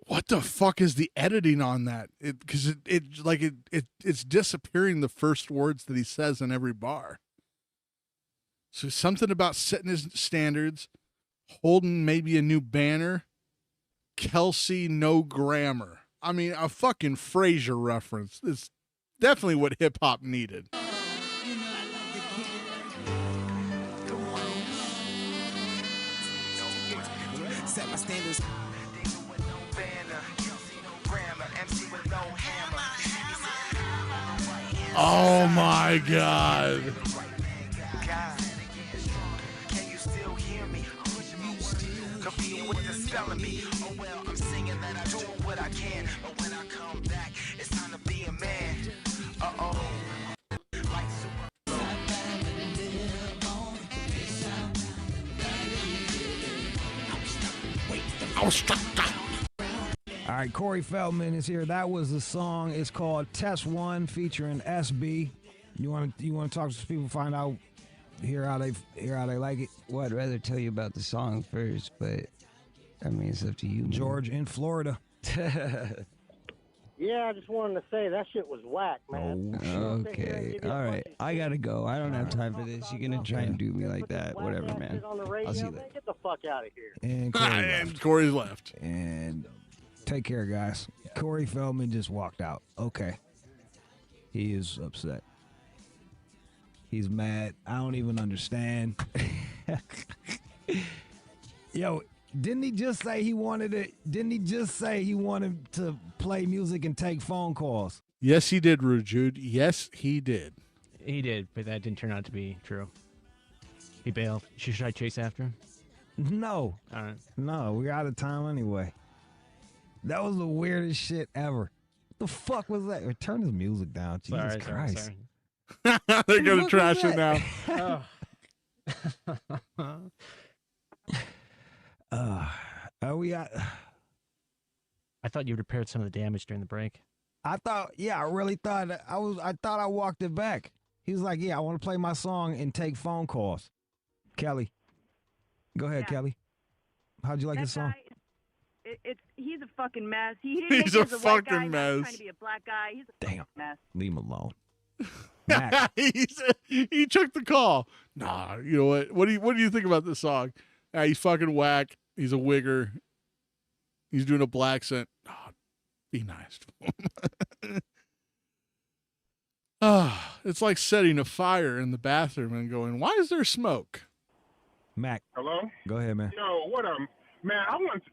What the fuck is the editing on that? Because it's disappearing the first words that he says in every bar. So something about setting his standards, holding maybe a new banner. Kelsey, no grammar. I mean, a fucking Frasier reference. It's definitely what hip hop needed. Set my standards. Oh my God. Can you still hear me? Competing with the spelling bee. Oh well, I'm singing that I do what I can. But when I come back, it's time to be a man. Uh-oh. Like super. All right, Corey Feldman is here. That was the song. It's called Test One, featuring SB. You want to talk to people, find out, hear how they like it. Well, I'd rather tell you about the song first, but I mean, it's up to you, man. George in Florida. Yeah, I just wanted to say that shit was whack, man. Oh, okay. All right. I gotta go. I don't have time for this. You're gonna try and do me like that. Whatever, man. I'll see you later. Get the fuck out of here. And Corey left. And Corey's left. And take care, guys. Corey Feldman just walked out. Okay. He is upset. He's mad. I don't even understand. Yo, didn't he just say he wanted it? Didn't he just say he wanted to play music and take phone calls? Yes, he did, Rude Jude. Yes, he did. He did, but that didn't turn out to be true. He bailed. Should I chase after him? No. All right. No, we're out of time anyway. That was the weirdest shit ever. What the fuck was that? Turn his music down. Jesus Christ. They're going to trash it now. We got. I thought you repaired some of the damage during the break. I really thought I thought I walked it back. He was like, "Yeah, I want to play my song and take phone calls." Kelly, go ahead, Kelly. How'd you like this song? He's a fucking mess. He He's a fucking white guy, mess. Not trying to be a black guy. He's a fucking mess. Leave him alone. He took the call. Nah, you know what? What do you think about this song? He's fucking whack. He's a wigger. He's doing a Blaccent. Oh, be nice to him. It's like setting a fire in the bathroom and going, why is there smoke? Mac. Hello? Go ahead, man. Yo, what man, I wanted to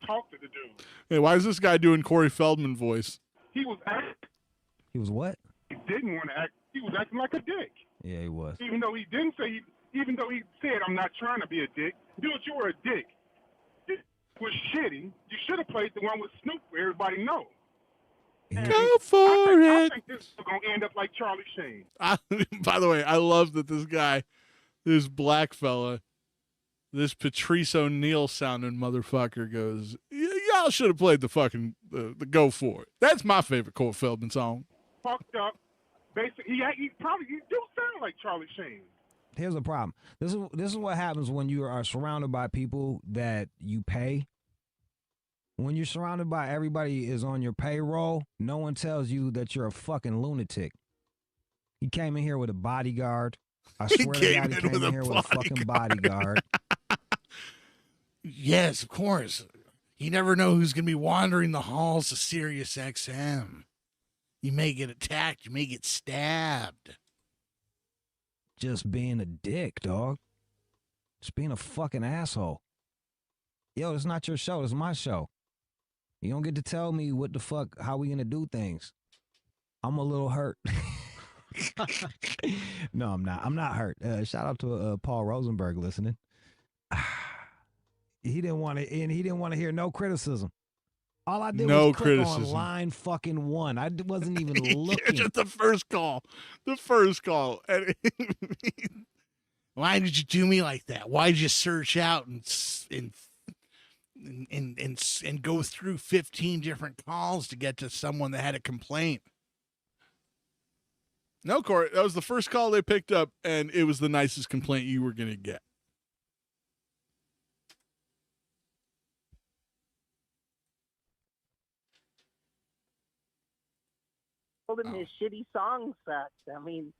talk to the dude. Hey, why is this guy doing Corey Feldman voice? He was what? He didn't want to act. He was acting like a dick. Yeah, he was. Even though he said, I'm not trying to be a dick. Dude, you were a dick. It was shitty. You should have played the one with Snoop where everybody knows. Go for it. I think this is going to end up like Charlie Sheen. By the way, I love that this guy, this black fella, this Patrice O'Neal sounding motherfucker goes, y'all should have played the fucking the Go For It. That's my favorite Corey Feldman song. Fucked up. Basically, he do sound like Charlie Sheen. Here's the problem. This is what happens when you are surrounded by people that you pay. When you're surrounded by everybody is on your payroll, no one tells you that you're a fucking lunatic. He came in here with a bodyguard. I swear to God, he came in here with a fucking bodyguard. Yes, of course. You never know who's going to be wandering the halls of Sirius XM. You may get attacked. You may get stabbed. Just being a dick, dog. Just being a fucking asshole. Yo, it's not your show. It's my show. You don't get to tell me what the fuck, how we going to do things. I'm a little hurt. No, I'm not. I'm not hurt. Shout out to Paul Rosenberg listening. He didn't want to hear no criticism. All I did was click on line fucking 1. I wasn't even looking. Just the first call. The first call. Why did you do me like that? Why did you search out and go through 15 different calls to get to someone that had a complaint? No, Corey, that was the first call they picked up, and it was the nicest complaint you were going to get. Told him his shitty song sucked. I mean,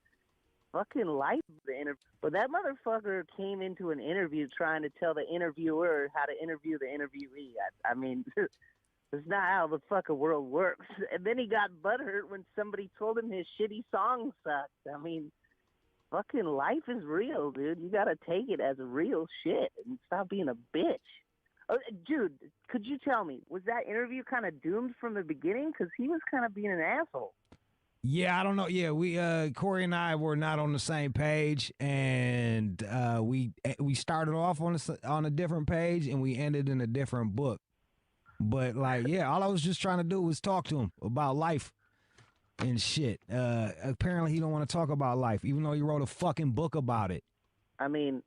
fucking life of the interview. But that motherfucker came into an interview trying to tell the interviewer how to interview the interviewee. I mean, that's not how the fucking world works. And then he got butthurt when somebody told him his shitty song sucked. I mean, fucking life is real, dude. You gotta take it as real shit and stop being a bitch. Oh, Jude, could you tell me, was that interview kind of doomed from the beginning? Because he was kind of being an asshole. Yeah, I don't know. Yeah, we Corey and I were not on the same page, and we started off on a different page, and we ended in a different book. But like, yeah, all I was just trying to do was talk to him about life and shit. Apparently, he don't want to talk about life, even though he wrote a fucking book about it. I mean,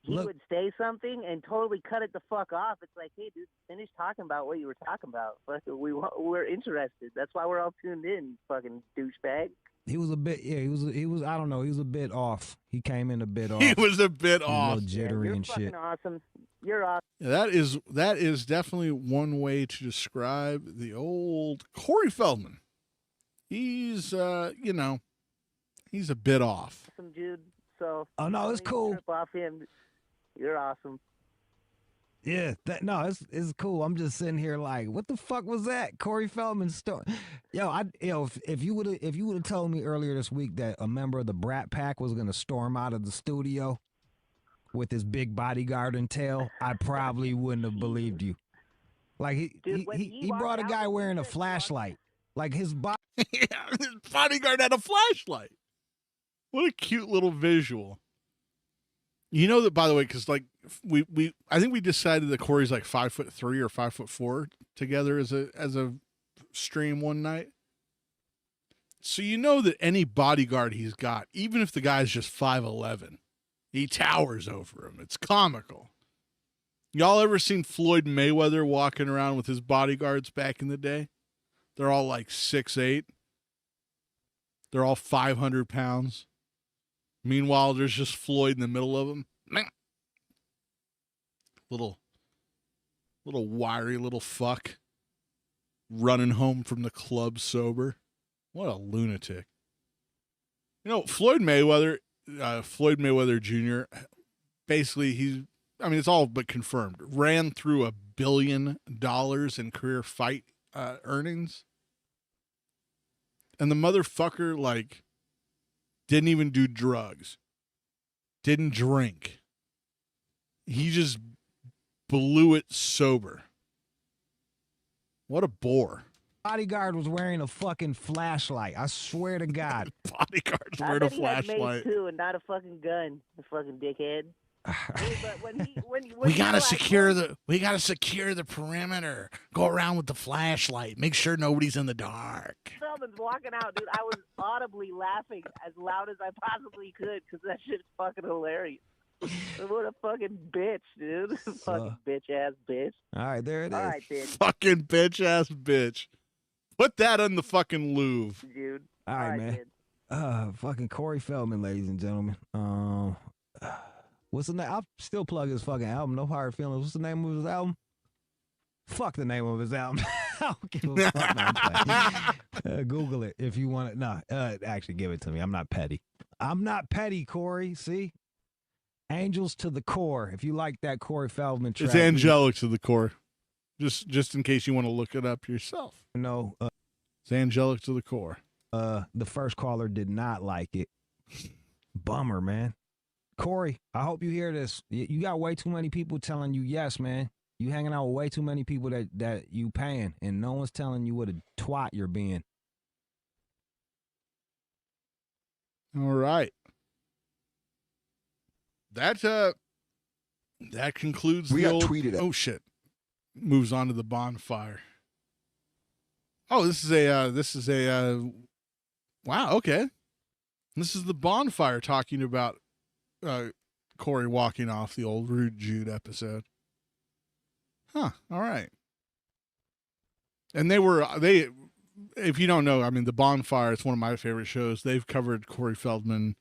he would say something and totally cut it the fuck off. It's like, hey, dude, finish talking about what you were talking about. We're interested. That's why we're all tuned in, fucking douchebag. He was a bit, yeah, he was, I don't know, he was a bit off. He came in a bit off. He was a bit He was off. a little jittery You're and fucking shit. awesome. You're awesome. Yeah, that is definitely one way to describe the old Corey Feldman. He's you know, he's a bit off. Awesome, Jude. So, Oh, no, it's don't even cool. Trip off him. You're awesome. Yeah, it's cool. I'm just sitting here like, what the fuck was that? Corey Feldman's story. If you would have told me earlier this week that a member of the Brat Pack was gonna storm out of the studio with his big bodyguard and tail, I probably wouldn't have believed you. Like he brought a guy wearing a flashlight. Like his body. Yeah, his bodyguard had a flashlight. What a cute little visual. You know that, by the way, because like I think we decided that Corey's like 5'3" or 5'4" together as a stream one night. So you know that any bodyguard he's got, even if the guy's just 5'11", he towers over him. It's comical. Y'all ever seen Floyd Mayweather walking around with his bodyguards back in the day? They're all like 6'8". They're all 500 pounds. Meanwhile, there's just Floyd in the middle of them. Little wiry little fuck running home from the club sober. What a lunatic. You know, Floyd Mayweather Jr., basically it's all but confirmed, ran through $1 billion in career fight earnings. And the motherfucker, like, didn't even do drugs. Didn't drink. He just blew it sober. What a bore. Bodyguard was wearing a fucking flashlight. I swear to God. Bodyguard's I wearing a bet he had flashlight. mace too, and not a fucking gun. The fucking dickhead. Hey, but when We gotta you secure the perimeter. Go around with the flashlight. Make sure nobody's in the dark. Feldman's walking out, dude, I was audibly laughing as loud as I possibly could because that shit's fucking hilarious. What a fucking bitch, dude. Fucking bitch ass bitch. All right, there it is. All right, then, Fucking bitch ass bitch. Put that on the fucking Louvre. dude. All right, man. Then. Fucking Corey Feldman, ladies and gentlemen. What's the name? I'll still plug his fucking album, No Hard Feelings. What's the name of his album? Fuck the name of his album. I don't give a fuck. No, I'm playing. Google it if you want it. No, actually give it to me. I'm not petty. I'm not petty, Corey. See? Angels to the Core. If you like that Corey Feldman track. It's angelic to the core. Just in case you want to look it up yourself. No. It's angelic to the core. The first caller did not like it. Bummer, man. Corey, I hope you hear this. You got way too many people telling you yes, man. You hanging out with way too many people that you paying, and no one's telling you what a twat you're being. All right. That concludes We the got old, tweeted at. Oh shit. Moves on to the bonfire. Oh, this is a wow, okay. This is the bonfire talking about Corey walking off, the old Rude Jude episode. Huh, all right. And they if you don't know, I mean, the bonfire, it's one of my favorite shows. They've covered Corey Feldman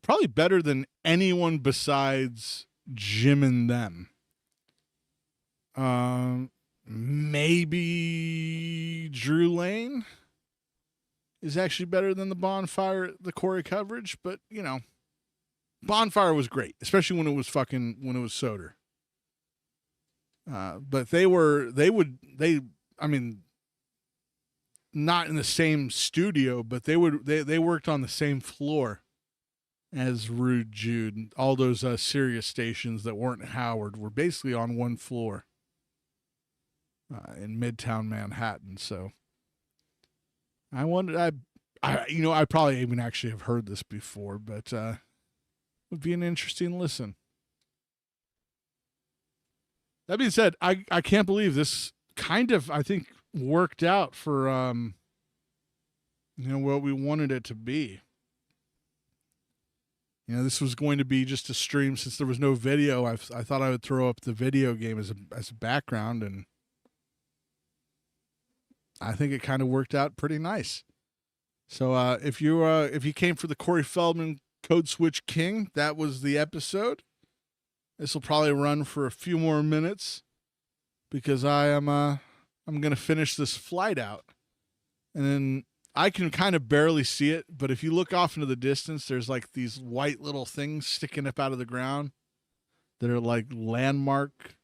probably better than anyone besides Jim and them. Maybe Drew Lane is actually better than the Bonfire, the Corey coverage. But, you know, Bonfire was great, especially when it was Soder. But I mean, not in the same studio, but they worked on the same floor as Rude Jude. All those Sirius stations that weren't Howard were basically on one floor in Midtown Manhattan. So I wondered, I probably even actually have heard this before, but it would be an interesting listen. That being said, I can't believe this kind of, I think, worked out for what we wanted it to be. You know, this was going to be just a stream since there was no video. I thought I would throw up the video game as a background, and I think it kind of worked out pretty nice. So if you came for the Corey Feldman Code Switch King, that was the episode. This will probably run for a few more minutes because I'm going to finish this flight out. And then I can kind of barely see it, but if you look off into the distance, there's like these white little things sticking up out of the ground that are like landmark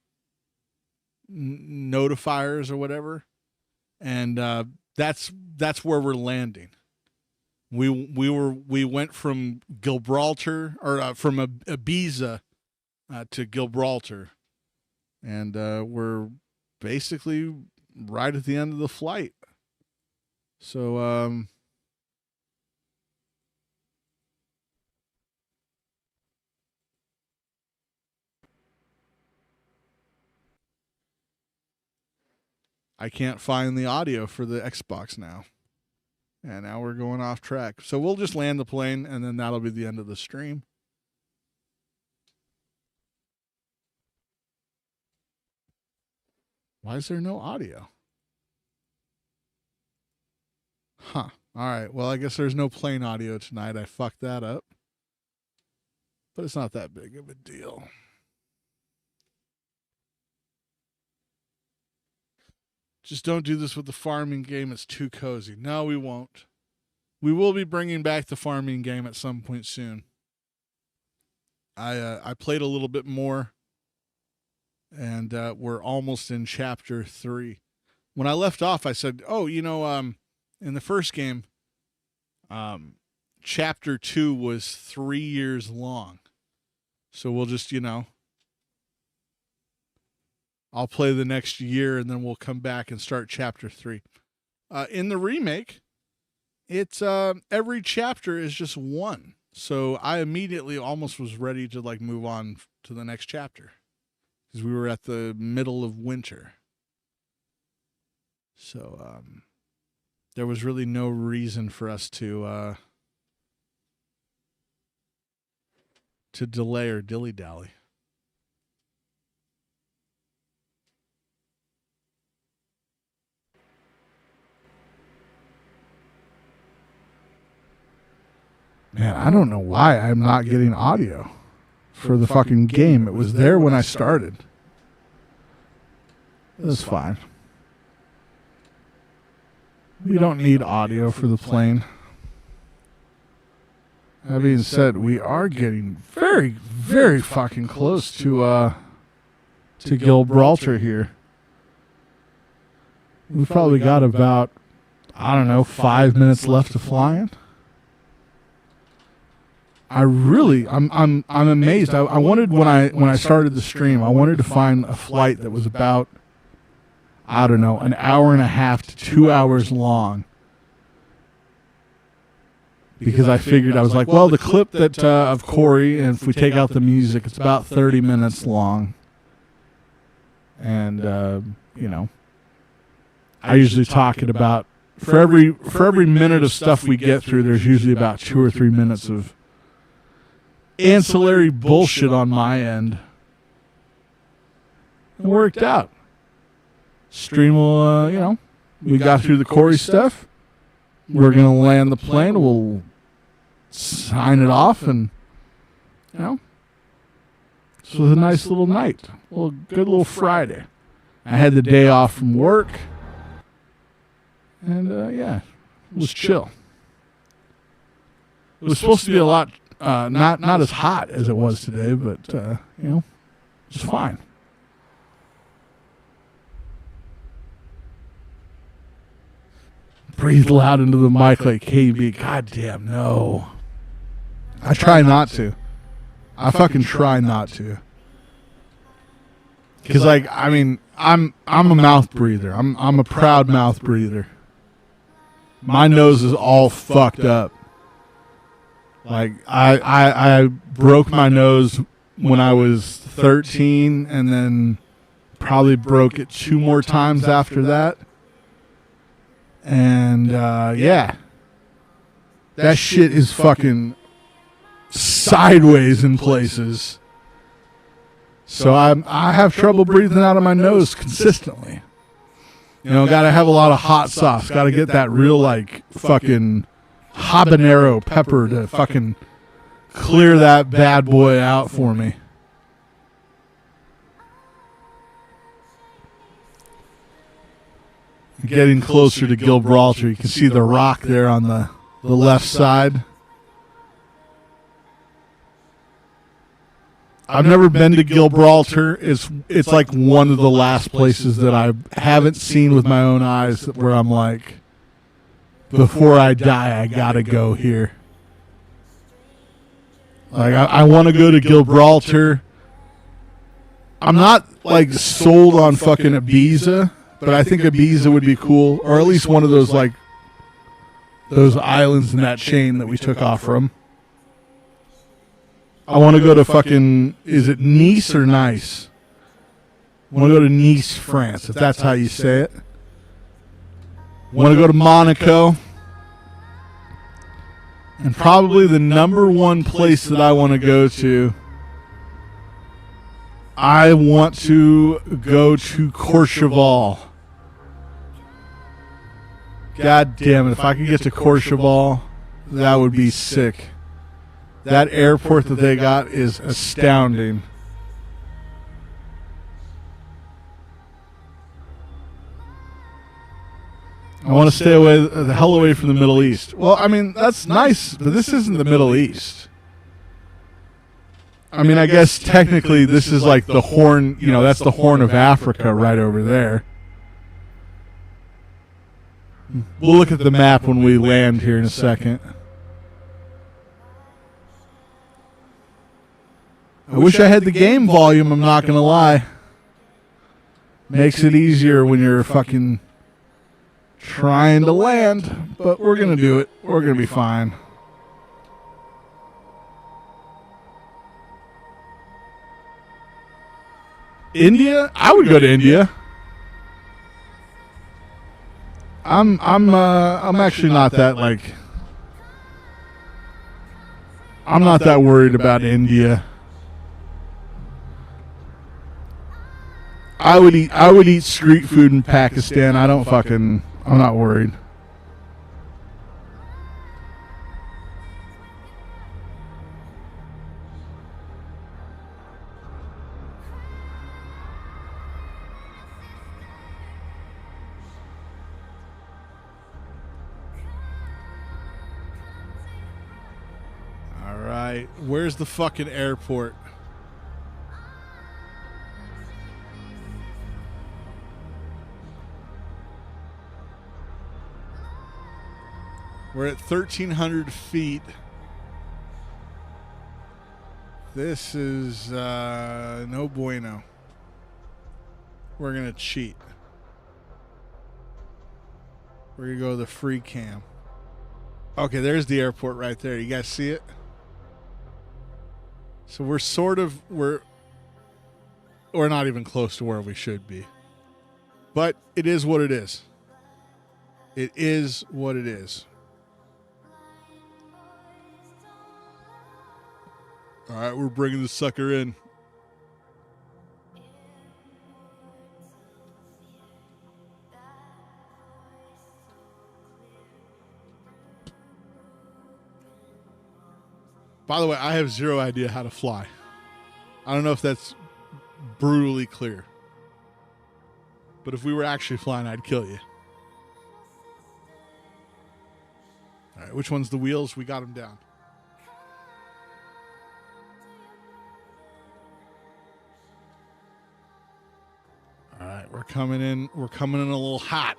notifiers or whatever. And that's where we're landing. We went from Gibraltar or from Ibiza to Gibraltar, and we're basically right at the end of the flight. So I can't find the audio for the Xbox now. And now we're going off track. So we'll just land the plane, and then that'll be the end of the stream. Why is there no audio? Huh. All right. Well, I guess there's no plane audio tonight. I fucked that up. But it's not that big of a deal. Just don't do this with the farming game. It's too cozy. No, we won't. We will be bringing back the farming game at some point soon. I played a little bit more, and we're almost in chapter 3. When I left off, I said, in the first game, chapter 2 was 3 years long. So we'll just, I'll play the next year, and then we'll come back and start chapter 3. In the remake, it's every chapter is just one. So I immediately almost was ready to move on to the next chapter because we were at the middle of winter. So there was really no reason for us to delay or dilly-dally. Man, I don't know why I'm not getting audio for the fucking game. It was there when I started. That's fine. We don't need audio for the plane. That being said, we are getting very, very fucking close to Gibraltar here. We've probably got about, 5 minutes left of flying. I'm amazed. I wanted when I started the stream, I wanted to find a flight that was about, an hour and a half to 2 hours long. Because I figured, I was like, well, the clip that of Corey, and if we take out the music, it's about 30 minutes long. And I usually talk at about for every minute of stuff we get through, there's usually about 2 or 3 minutes of ancillary bullshit on my end. It worked out. Stream will, we got through the Corey stuff. We're going to land the plane. We'll sign it off, and, this was a nice little night. Good little Friday. I had the day off from work, and, it was chill. It was supposed to be a lot, not as hot as it was today, but, it's fine. Breathe loud into the mic like KB. Goddamn, no. I try not to. I fucking try not to. Because, I'm a mouth breather. I'm a proud mouth breather. My nose is all fucked up. Like, I broke my nose when I was 13, and then probably broke it 2 more times after that. And, yeah. That shit is fucking sideways in places. So I have trouble breathing out of my nose consistently. Gotta have a lot of hot sauce. Gotta get that real, fucking habanero pepper to fucking clear that bad boy out for me. Getting closer to Gibraltar, you can see the rock there on the left side. I've never been to Gibraltar. It's like one of the last places that I haven't seen with my own eyes where I'm like, before I die, I gotta go here. Like, I want to go to Gibraltar. I'm not, sold on fucking Ibiza, but I think Ibiza would be cool. Or at least one of those, those islands in that chain that we took off from. I want to go to fucking, is it Nice or Nice? I want to go to Nice, France, if that's how you say it. I want to go to Monaco. And probably the number one place that I want to go to, I want to go to Courchevel. God damn it, if I could get to Courchevel, that would be sick. That airport that they got is astounding. I want to stay the hell away from the Middle East. Well, that's nice, but this isn't the Middle East. I guess technically this is like the Horn, that's the Horn of Africa right over there. We'll look at the map when we land here in a second. I wish I had the game volume, I'm not going to lie. Makes it easier when you're fucking trying to land, but we're going to do it. We're going to be fine. India? I would go to India. I'm actually not that I'm not that worried about India. I would eat street food in Pakistan. I'm not worried. All right, where's the fucking airport? We're at 1,300 feet. This is no bueno. We're going to cheat. We're going to go to the free cam. Okay, there's the airport right there. You guys see it? So we're not even close to where we should be. But it is what it is. It is what it is. All right, we're bringing the sucker in. By the way, I have zero idea how to fly. I don't know if that's brutally clear. But if we were actually flying, I'd kill you. All right, which one's the wheels? We got them down. coming in. We're coming in a little hot.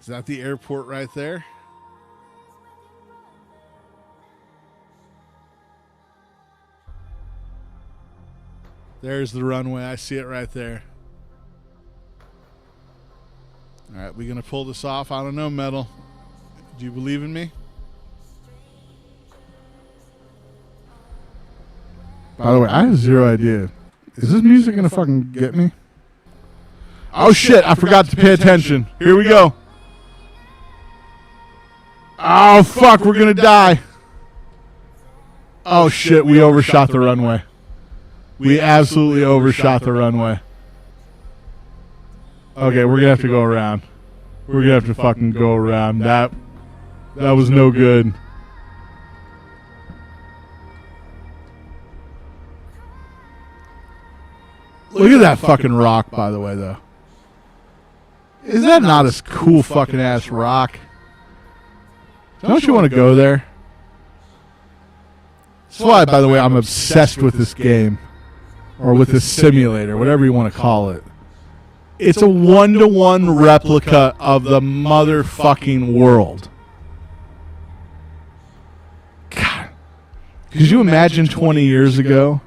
Is that the airport right there? There's the runway. I see it right there. All right, we gonna pull this off? I don't know, Metal. Do you believe in me? By the way, I have zero idea. Is this music gonna fucking get me? Oh shit, I forgot to pay attention. Here we go. Oh fuck, we're gonna die. Oh shit, we overshot the runway. We absolutely overshot the runway. Okay, we're gonna have to go around. We're gonna have to fucking go around. That was no good. Look at that fucking rock, by the way, though. Is that not a cool fucking ass rock? Don't you want to go there? That's why, by the way, I'm obsessed with this game. Or with this simulator, whatever you want to call it. It's a 1-to-1 replica of the motherfucking world. God. Could you imagine 20 years ago?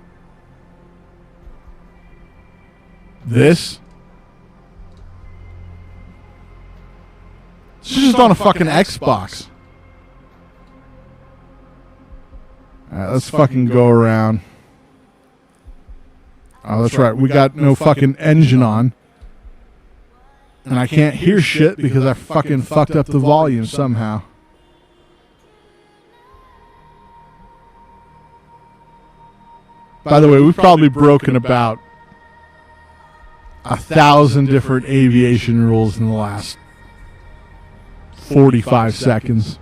This? This is just on a fucking Xbox. Alright, let's fucking go around. Oh, that's right. We got no fucking engine on. And I can't hear shit because I fucking fucked up the volume somehow. By the way, we've probably broken about 1,000 different aviation rules in the last 45 seconds.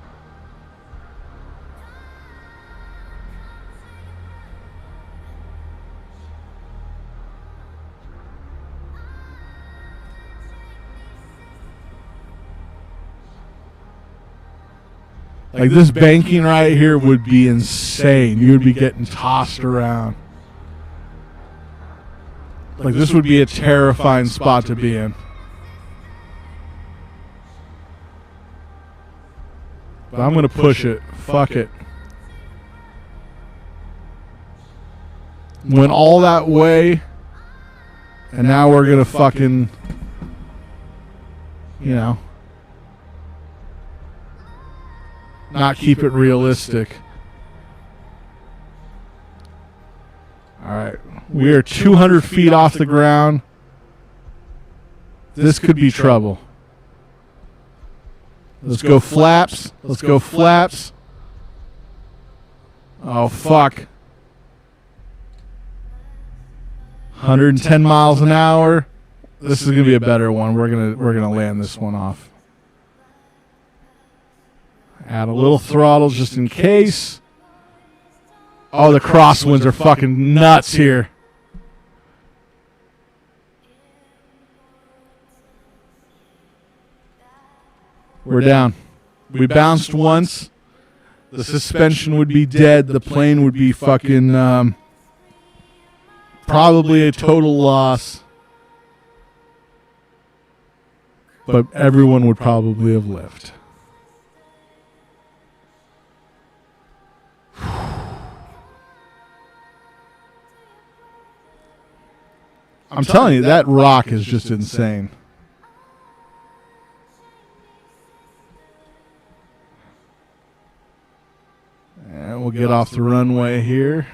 Like this banking right here would be insane. You would be getting tossed around. Like this would be a terrifying spot to be in. But I'm going to push it. Fuck it. Went all that way. And now we're going to fucking, you know, not keep it realistic. All right. We are 200 feet off the ground. This could be trouble. Let's go flaps. Let's go flaps. Oh, fuck. 110 miles an hour. This is going to be a better one. We're going to land this one off. Add a little throttle just in case. Oh, the crosswinds are fucking nuts here. We're down. We bounced once. The suspension would be dead. The plane would be fucking probably a total loss. But everyone would probably have lived. I'm telling you, that rock is just insane. And we'll get off the runway here.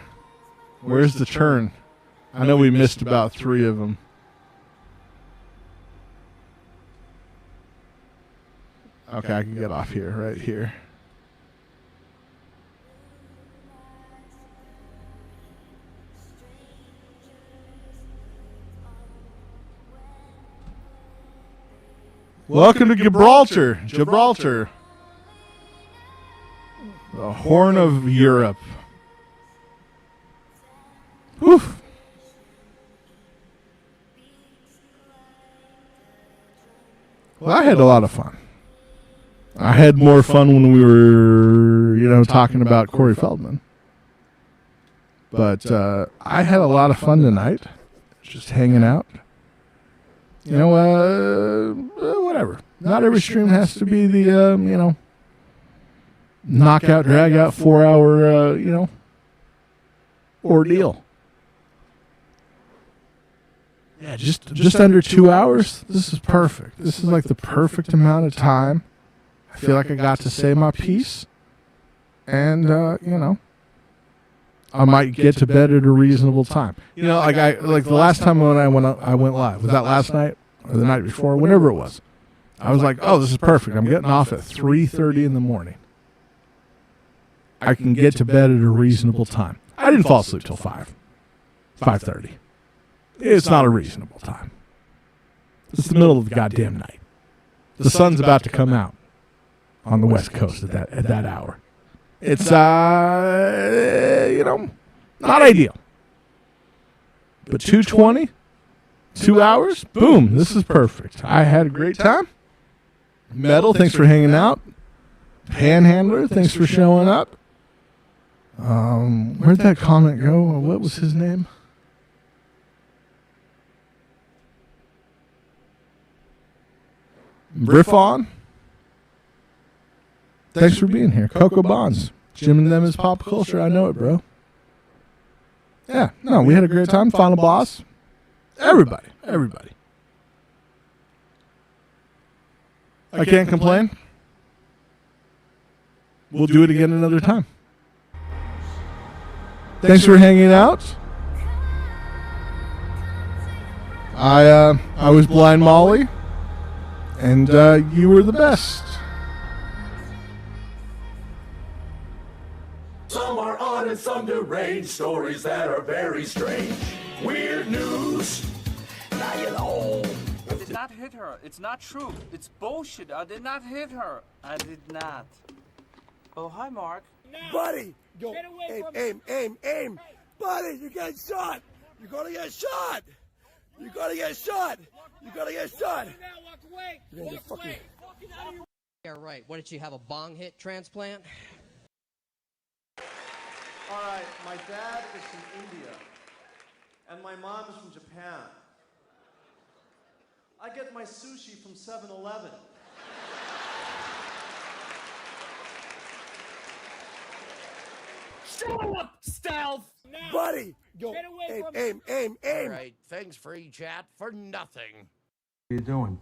Where's the turn? I know we missed about 3 of them. Okay, I can get off here, right here. Welcome to Gibraltar. Gibraltar. The Horn of Europe. Whew. Well, I had a lot of fun. I had more fun when we were, talking about Corey Feldman. But I had a lot of fun tonight, just hanging out. You know, whatever. Not every stream has to be the, you know, knockout, drag out, 4-hour, you know, ordeal. Yeah, just under 2 hours. This is perfect. This is like the perfect amount of time. I feel like I got to say my piece, and you know, I might get to bed at a reasonable time. You know, like the last time when I went live. Was that last night or the night before? Whenever it was, I was like, oh, this is perfect. I'm getting off at 3:30 in the morning. I can get to bed at a reasonable time. I didn't fall asleep till 5:30. It's not a reasonable time. It's the middle of the goddamn night. The sun's about to come out on the West Coast at that hour. It's you know, not ideal. But 2:20, 2 hours, boom, this is perfect. I had a great time. Metal, thanks for hanging out. Panhandler, thanks for showing up. Where'd that comment go? What was his name? Briffon. Thanks for being here. Coco Bonds. Jim and them is pop culture. I know it, bro. Yeah, no, we had a great time. Final boss. Everybody. I can't complain. We'll do it again another time. Thanks for hanging out. I was Blind Molly, and you were the best. Some are odd and some deranged, stories that are very strange. Weird news. Now you know. I did not hit her. It's not true. It's bullshit. I did not hit her. I did not. Oh, hi, Mark. Buddy, go aim. Buddy, you're getting shot. You're gonna get shot. You're gonna get shot. You're gonna get shot. You're gonna get fucking. Yeah, right. What did she have, a bong hit transplant? All right, my dad is from India, and my mom is from Japan. I get my sushi from 7-Eleven. Shut up, Stealth! Buddy, go aim. All right, thanks for chat for nothing. What are you doing?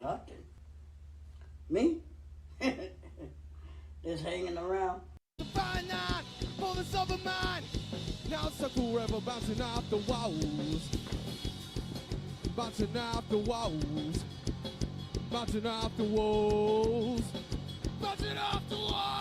Huh? Me? Just hanging around. For the southern mind. Now it's a cool river bouncing off the walls. Bouncing off the walls. Bouncing off the walls. Bouncing off the walls.